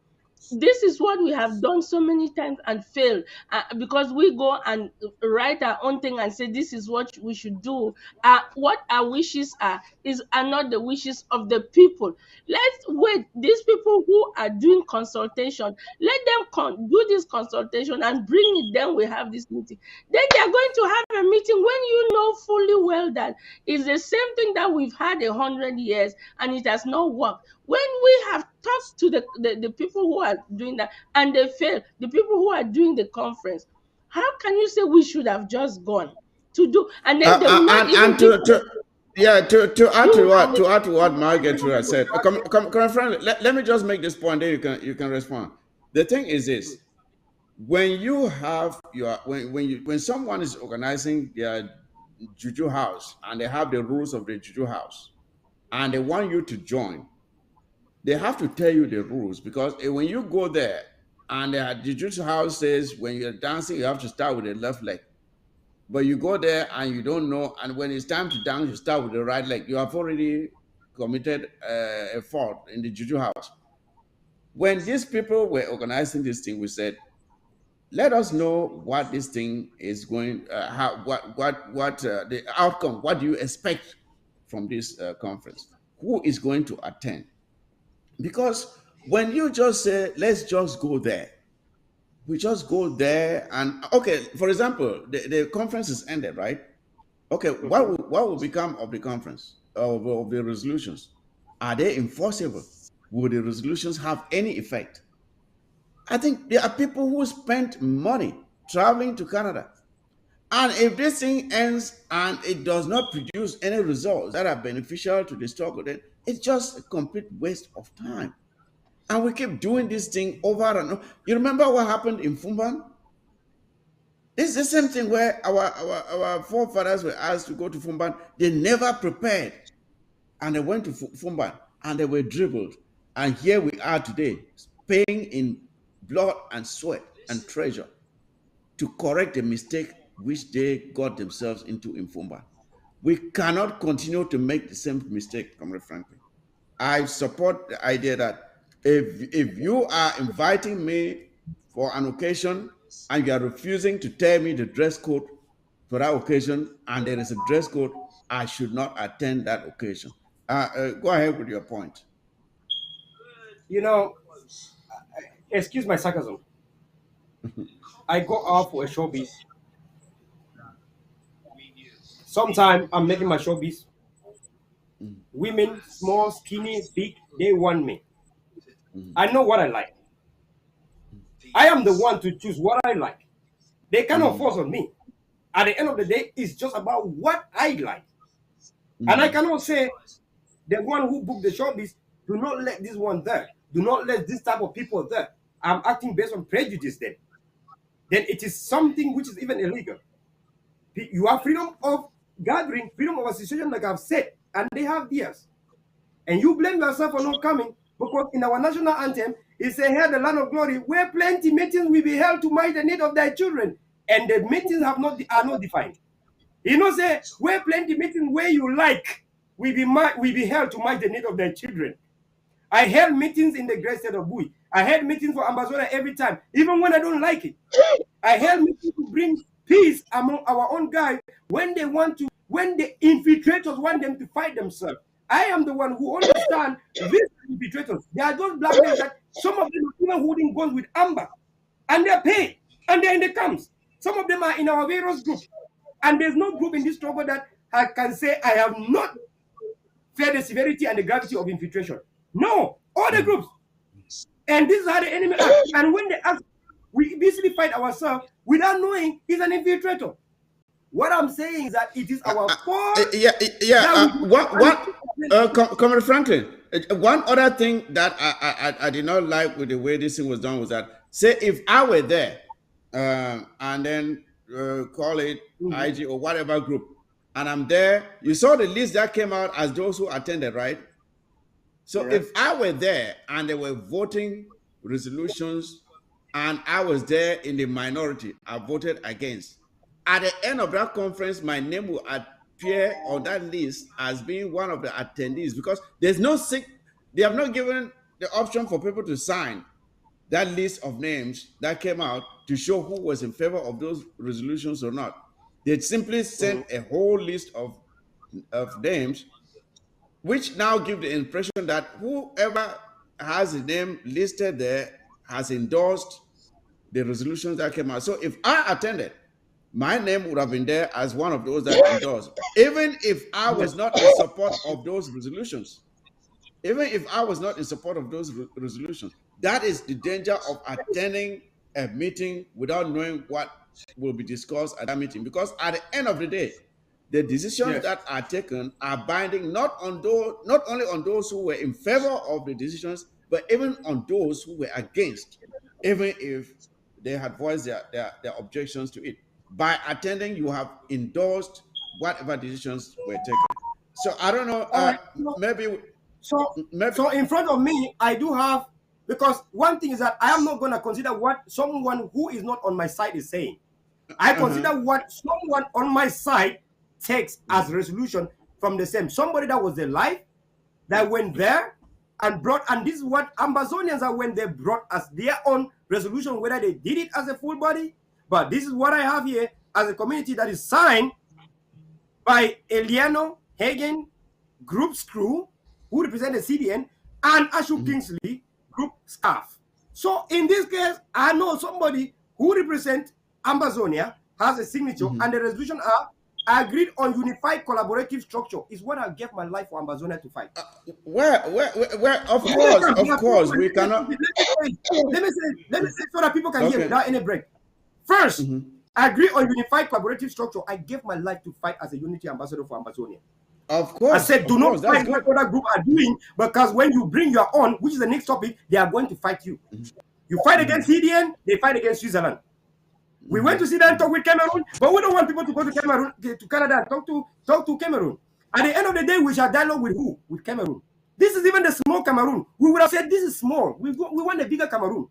this is what we have done so many times and failed, because we go and write our own thing and say this is what we should do. What our wishes are not the wishes of the people. Let's wait. These people who are doing consultation, let them do this consultation and bring it. Then we have this meeting. Then they are going to have a meeting when you know fully well that it's the same thing that we've had 100 years and it has not worked. When we have talked to the people who are doing that and they fail, the people who are doing the conference, how can you say we should have just gone to do, and then they will not even and give to add to what you Margaret has said, come friend, let me just make this point. Then you can respond. The thing is this: when you have your when someone is organizing their juju house and they have the rules of the juju house and they want you to join, they have to tell you the rules, because when you go there and the juju house says when you're dancing you have to start with the left leg, but you go there and you don't know, and when it's time to dance you start with the right leg, you have already committed a fault in the juju house. When these people were organizing this thing, we said, let us know what this thing is going, how what the outcome, what do you expect from this conference, who is going to attend. Because when you just say let's just go there, we just go there and okay, for example, the conference is ended, right? Okay, what will become of the conference, of the resolutions? Are they enforceable? Will the resolutions have any effect? I think there are people who spent money traveling to Canada. And if this thing ends and it does not produce any results that are beneficial to the struggle, then it's just a complete waste of time. And we keep doing this thing over and over. You remember what happened in Fumban? It's the same thing where our forefathers were asked to go to Fumban. They never prepared. And they went to Fumban and they were dribbled. And here we are today, paying in blood and sweat and treasure to correct the mistake which they got themselves into in Fumban. We cannot continue to make the same mistake, Comrade Franklin. I support the idea that if you are inviting me for an occasion and you are refusing to tell me the dress code for that occasion and there is a dress code, I should not attend that occasion. Go ahead with your point. You know, excuse my sarcasm. I go out for a showbiz. Sometimes I'm making my showbiz. Women, small, skinny, big, they want me. I know what I like. I am the one to choose what I like. They cannot force on me. At the end of the day, it's just about what I like. And I cannot say the one who booked the showbiz, do not let this one there. Do not let this type of people there. I'm acting based on prejudice then. Then it is something which is even illegal. You have freedom of gathering, freedom of association, like I've said, and they have theirs. And you blame yourself for not coming because in our national anthem, it says, here the land of glory, where plenty meetings will be held to meet the need of thy children. And the meetings are not defined. You know, say, where plenty meetings where you like will be held to meet the need of their children. I held meetings in the great state of Bui. I held meetings for Ambassador every time, even when I don't like it. I held meetings to bring peace among our own guys when the infiltrators want them to fight themselves. I am the one who understand these infiltrators. They are those black men that some of them are even holding guns with amber. And they're paid. And they're in the camps. Some of them are in our various groups. And there's no group in this struggle that I can say I have not felt the severity and the gravity of infiltration. No, all the groups. And this is how the enemy acts. And when they ask, we basically fight ourselves without knowing he's an infiltrator. What I'm saying is that it is our fault. Comrade Franklin, one other thing that I did not like with the way this thing was done was that, say, if I were there and then call it IG or whatever group, and I'm there. You saw the list that came out as those who attended, right? So if I were there and they were voting resolutions and I was there in the minority, I voted against. At the end of that conference, my name will appear on that list as being one of the attendees because there's no they have not given the option for people to sign that list of names that came out to show who was in favor of those resolutions or not. They simply sent a whole list of names, which now give the impression that whoever has a name listed there has endorsed the resolutions that came out. So if I attended, my name would have been there as one of those that endorsed, even if I was not in support of those resolutions. Even if I was not in support of those resolutions, that is the danger of attending a meeting without knowing what will be discussed at that meeting. Because at the end of the day, the decisions that are taken are binding not only on those who were in favor of the decisions, but even on those who were against, even if they had voiced their objections to it. By attending, you have endorsed whatever decisions were taken. So I don't know, maybe. So in front of me, I do have, because one thing is that I am not going to consider what someone who is not on my side is saying. I consider what someone on my side takes as resolution from the same. Somebody that was alive, that went there and brought, and this is what Ambazonians are when they brought as their own resolution, whether they did it as a full body, but this is what I have here as a community that is signed by Eliano Hagen, Group Screw, who represent the CDN, and Ashu Kingsley, Group Staff. So in this case, I know somebody who represents Ambazonia has a signature, and the resolution are agreed on unified collaborative structure is what I gave my life for Ambazonia to fight. Of course, we cannot. Let me say so that people can hear without any break. First, agree on unified collaborative structure. I gave my life to fight as a unity ambassador for Ambazonia. Of course. I said, do not fight what other group are doing, because when you bring your own, which is the next topic, they are going to fight you. You fight against CDN, they fight against Switzerland. We went to Sudan, talk with Cameroon, but we don't want people to go to Cameroon, to Canada, talk to Cameroon. At the end of the day, we shall dialogue with who? With Cameroon. This is even the small Cameroon. We would have said this is small. We want a bigger Cameroon.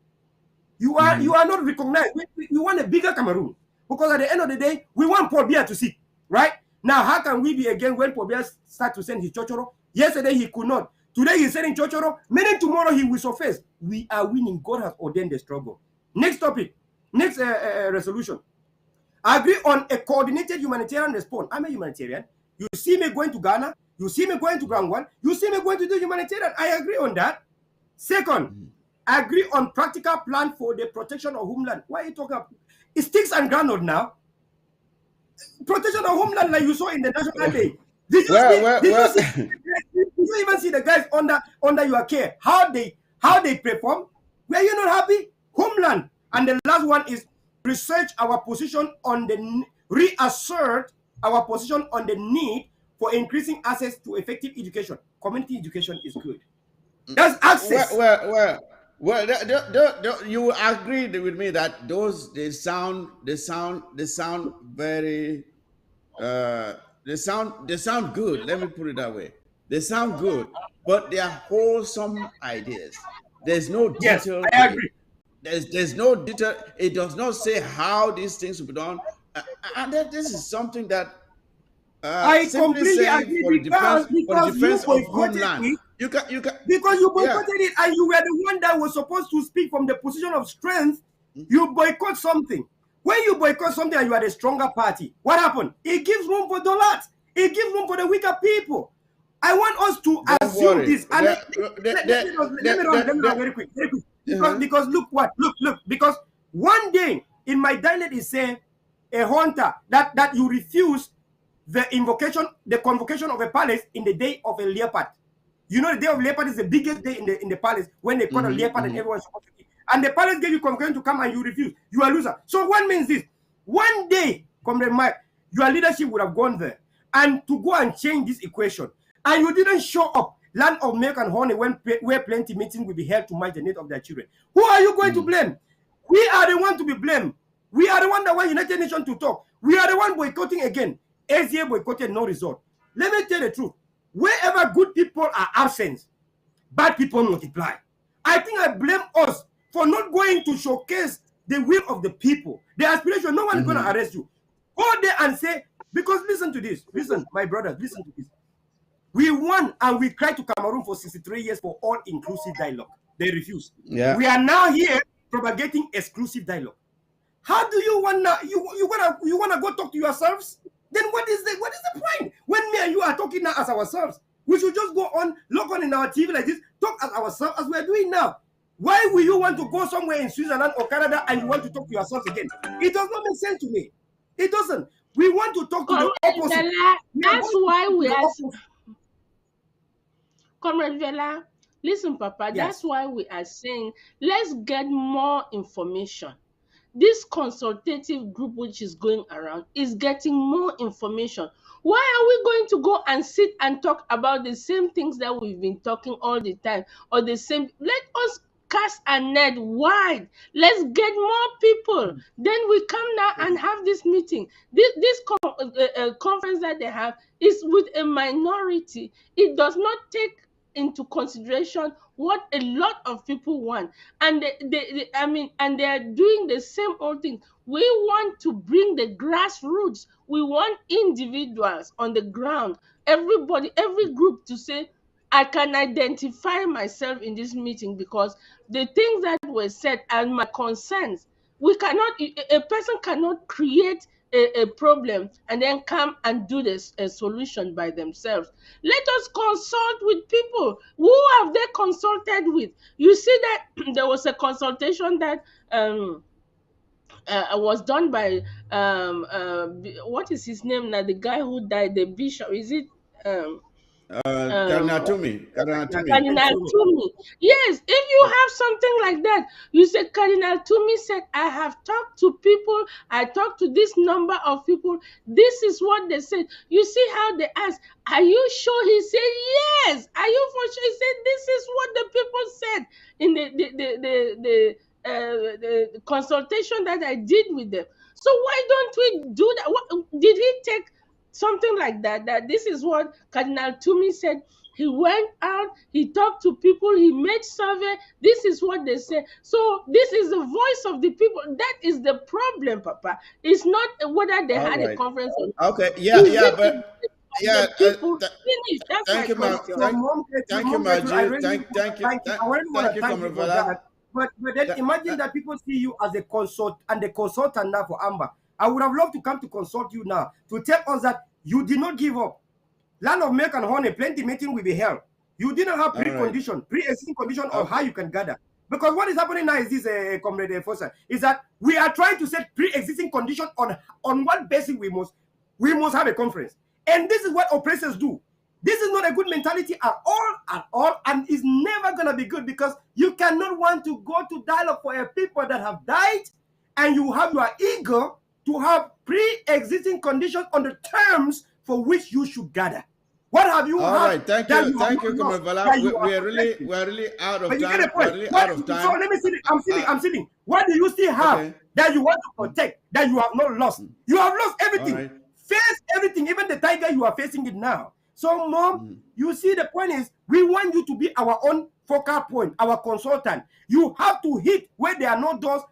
You are not recognized. We want a bigger Cameroon, because at the end of the day, we want Paul Biya to sit, right? Now, how can we be again when Paul Biya start to send his chochoro? Yesterday he could not. Today he's sending chochoro. Meaning tomorrow he will surface. We are winning. God has ordained the struggle. Next topic. Next resolution. Agree on a coordinated humanitarian response. I'm a humanitarian. You see me going to Ghana. You see me going to Ground One. You see me going to do humanitarian. I agree on that. Second, agree on practical plan for the protection of homeland. Why are you talking about? It sticks and groundnut now. Protection of homeland, like you saw in the National Day. Did you even see the guys under your care? How they perform? Were you not happy? Homeland. And the last one is research our position on the reassert our position on the need for increasing access to effective education. Community education is good. That's access. Well, you agree with me that they sound very they sound good. Let me put it that way. They sound good, but they are wholesome ideas. There's no detail. Yes, I agree. There's no detail. It does not say how these things will be done, and this is something that I completely agree for the defense you of homeland. You can because you boycotted it, and you were the one that was supposed to speak from the position of strength. You boycott something. When you boycott something and you are the stronger party, what happened? It gives room for dollars. It gives room for the weaker people. I want us to assume this. And let me run very quick. Because look, because one day in my dialect is saying a hunter that you refuse the convocation of a palace in the day of a leopard. You know, the day of leopard is the biggest day in the palace, when they call a leopard and everyone's supposed to eat. And the palace gave you convocation to come and you refuse. You are a loser. So what means this? One day, Comrade Mike, your leadership would have gone there and to go and change this equation. And you didn't show up. Land of milk and honey, where plenty meetings will be held to match the need of their children. Who are you going to blame? We are the one to be blamed. We are the one that want United Nations to talk. We are the one boycotting again. ASEA boycotted, no result. Let me tell the truth. Wherever good people are absent, bad people multiply. I think I blame us for not going to showcase the will of the people, the aspiration. No one is going to arrest you. Go there and say, because listen to this. Listen, my brothers, listen to this. We won and we cried to Cameroon for 63 years for all-inclusive dialogue. They refused. Yeah. We are now here propagating exclusive dialogue. How do you wanna you wanna go talk to yourselves? Then what is the point? When me and you are talking now as ourselves, we should just go on, log on in our TV like this, talk as ourselves as we are doing now. Why will you want to go somewhere in Switzerland or Canada and you want to talk to yourselves again? It does not make sense to me. It doesn't. We want to talk to the opposite. That's why we are. Comrade Vela, listen, Papa. Yes. That's why we are saying let's get more information. This consultative group which is going around is getting more information. Why are we going to go and sit and talk about the same things that we've been talking all the time, or the same? Let us cast a net wide. Let's get more people. Then we come now and have this meeting. This conference that they have is with a minority. It does not take into consideration what a lot of people want, and they are doing the same old thing. We want to bring the grassroots. We want individuals on the ground, everybody, every group to say, I can identify myself in this meeting because the things that were said and my concerns. A person cannot create a problem and then come and do a solution by themselves. Let us consult with people. Who have they consulted with? You see that there was a consultation that was done by what is his name now? The guy who died, the bishop. Is it Cardinal Tumi. Yes, if you have something like that, you say Cardinal Tumi said, I have talked to people, I talked to this number of people, this is what they said. You see how they asked, are you sure? He said, yes. Are you for sure? He said, this is what the people said in the consultation that I did with them. So why don't we do that? What did he take something like that? That this is what Cardinal Tumi said. He went out, he talked to people, he made survey. This is what they say. So this is the voice of the people. That is the problem, Papa. It's not whether they had a conference. Okay, people finish. That's thank you, question. Thank you, Margie. Thank you, Comrade Vela. But then imagine that people see you as a consultant now for Amber. I would have loved to come to consult you now to tell us that you did not give up. Land of milk and honey, plenty meeting will be held. You didn't have pre-existing condition of how you can gather. Because what is happening now is this, Comrade Fosa, is that we are trying to set pre-existing condition on what basis we must have a conference. And this is what oppressors do. This is not a good mentality at all, and it's never going to be good, because you cannot want to go to dialogue for a people that have died, and you are eager to have pre-existing conditions on the terms for which you should gather. What have you? All right, thank you, Comrade Vela. We are really out of time. So let me see. I'm sitting. What do you still have that you want to protect that you have not lost? You have lost everything. Right. Face everything, even the tiger, you are facing it now. So, Mom, you see, the point is, we want you to be our own focal point, our consultant. You have to hit where there are no doors,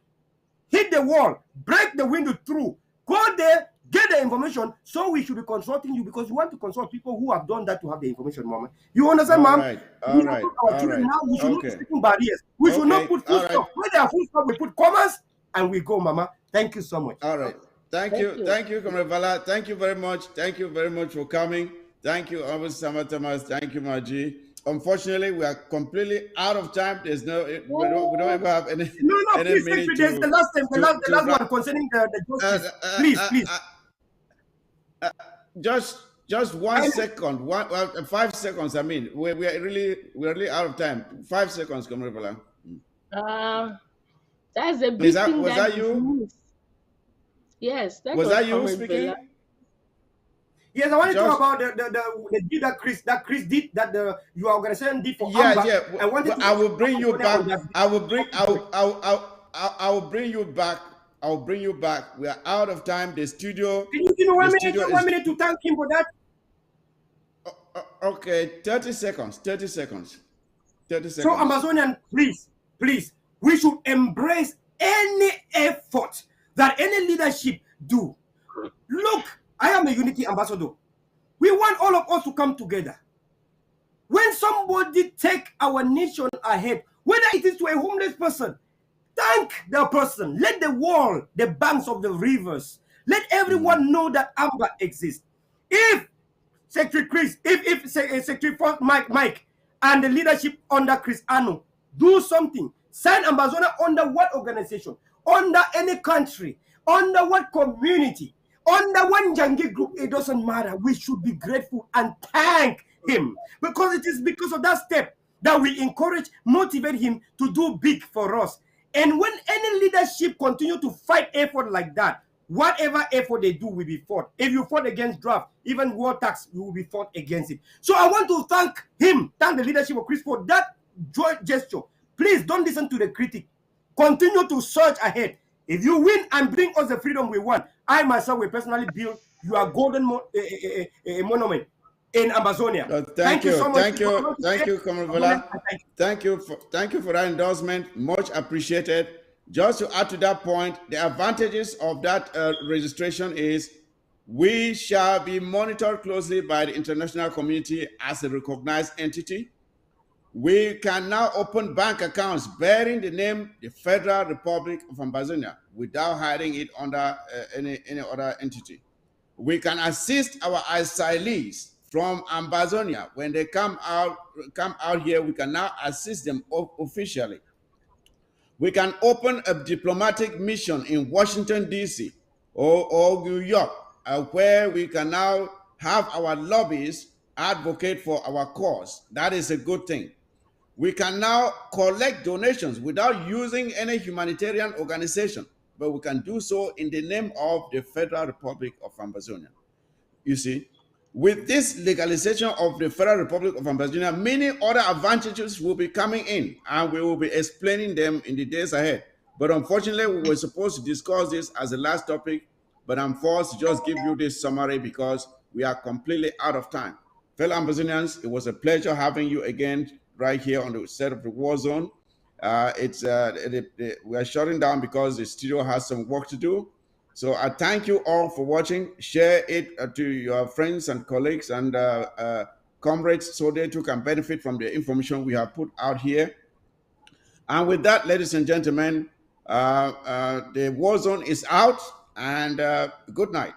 hit the wall, break the window through, go there, get the information. So we should be consulting you, because you want to consult people who have done that to have the information, Mama. You understand, Mom? All right. Now we should not put barriers. We should not put full stop. Where there are full stop, we put commas, and we go, Mama. Thank you so much. All right. Thank you, Comrade Vela. Thank you very much. Thank you very much for coming. Thank you, Officer Thomas. Thank you, Margie. Unfortunately, we are completely out of time. There's no, we don't ever have any. Please, there's the last one concerning the justice. Please. Just 1 second, 5 seconds. I mean, we're really out of time. 5 seconds, Comrade Vela. That's a big thing. Was that you? Yes, was that you speaking? Vela. Yes, I want to talk about the deed that Chris did, that your organization did for Amber. I will bring you back. I will bring you back I'll bring you back. We are out of time. The studio. Can you give me 1 minute? Studio is 1 minute to thank him for that. okay. 30 seconds. 30 seconds. 30 So, seconds. Amazonian, please, we should embrace any effort that any leadership do. Look, I am a unity ambassador. We want all of us to come together. When somebody take our nation ahead, whether it is to a homeless person, thank the person. Let the wall, the banks of the rivers, let everyone know that Amber exists. If Secretary Chris, if Secretary Mike and the leadership under Chris Ano do something, sign Ambazona under what organization, under any country, under what community, under one Jangi group, it doesn't matter. We should be grateful and thank him, because it is because of that step that we encourage, motivate him to do big for us. And when any leadership continue to fight effort like that, whatever effort they do will be fought. If you fought against draft, even war tax, you will be fought against it. So I want to thank him, thank the leadership of Chris for that joint gesture. Please don't listen to the critic. Continue to surge ahead. If you win and bring us the freedom we want, I myself will personally build your golden monument in Amazonia. Thank you so much. Thank you, Kamaravala. Thank you for that endorsement. Much appreciated. Just to add to that point, the advantages of that registration is we shall be monitored closely by the international community as a recognized entity. We can now open bank accounts bearing the name the Federal Republic of Ambazonia without hiding it under any other entity. We can assist our asylees from Ambazonia when they come out here. We can now assist them officially. We can open a diplomatic mission in Washington, D.C. or New York, where we can now have our lobbyists advocate for our cause. That is a good thing. We can now collect donations without using any humanitarian organization, but we can do so in the name of the Federal Republic of Ambazonia. You see, with this legalization of the Federal Republic of Ambazonia, many other advantages will be coming in, and we will be explaining them in the days ahead. But unfortunately, we were supposed to discuss this as the last topic, but I'm forced to just give you this summary because we are completely out of time. Fellow Ambazonians, it was a pleasure having you again right here on the set of the War Zone. We are shutting down because the studio has some work to do. So I thank you all for watching. Share it to your friends and colleagues and comrades so they too can benefit from the information we have put out here. And with that, ladies and gentlemen, the War Zone is out, and good night.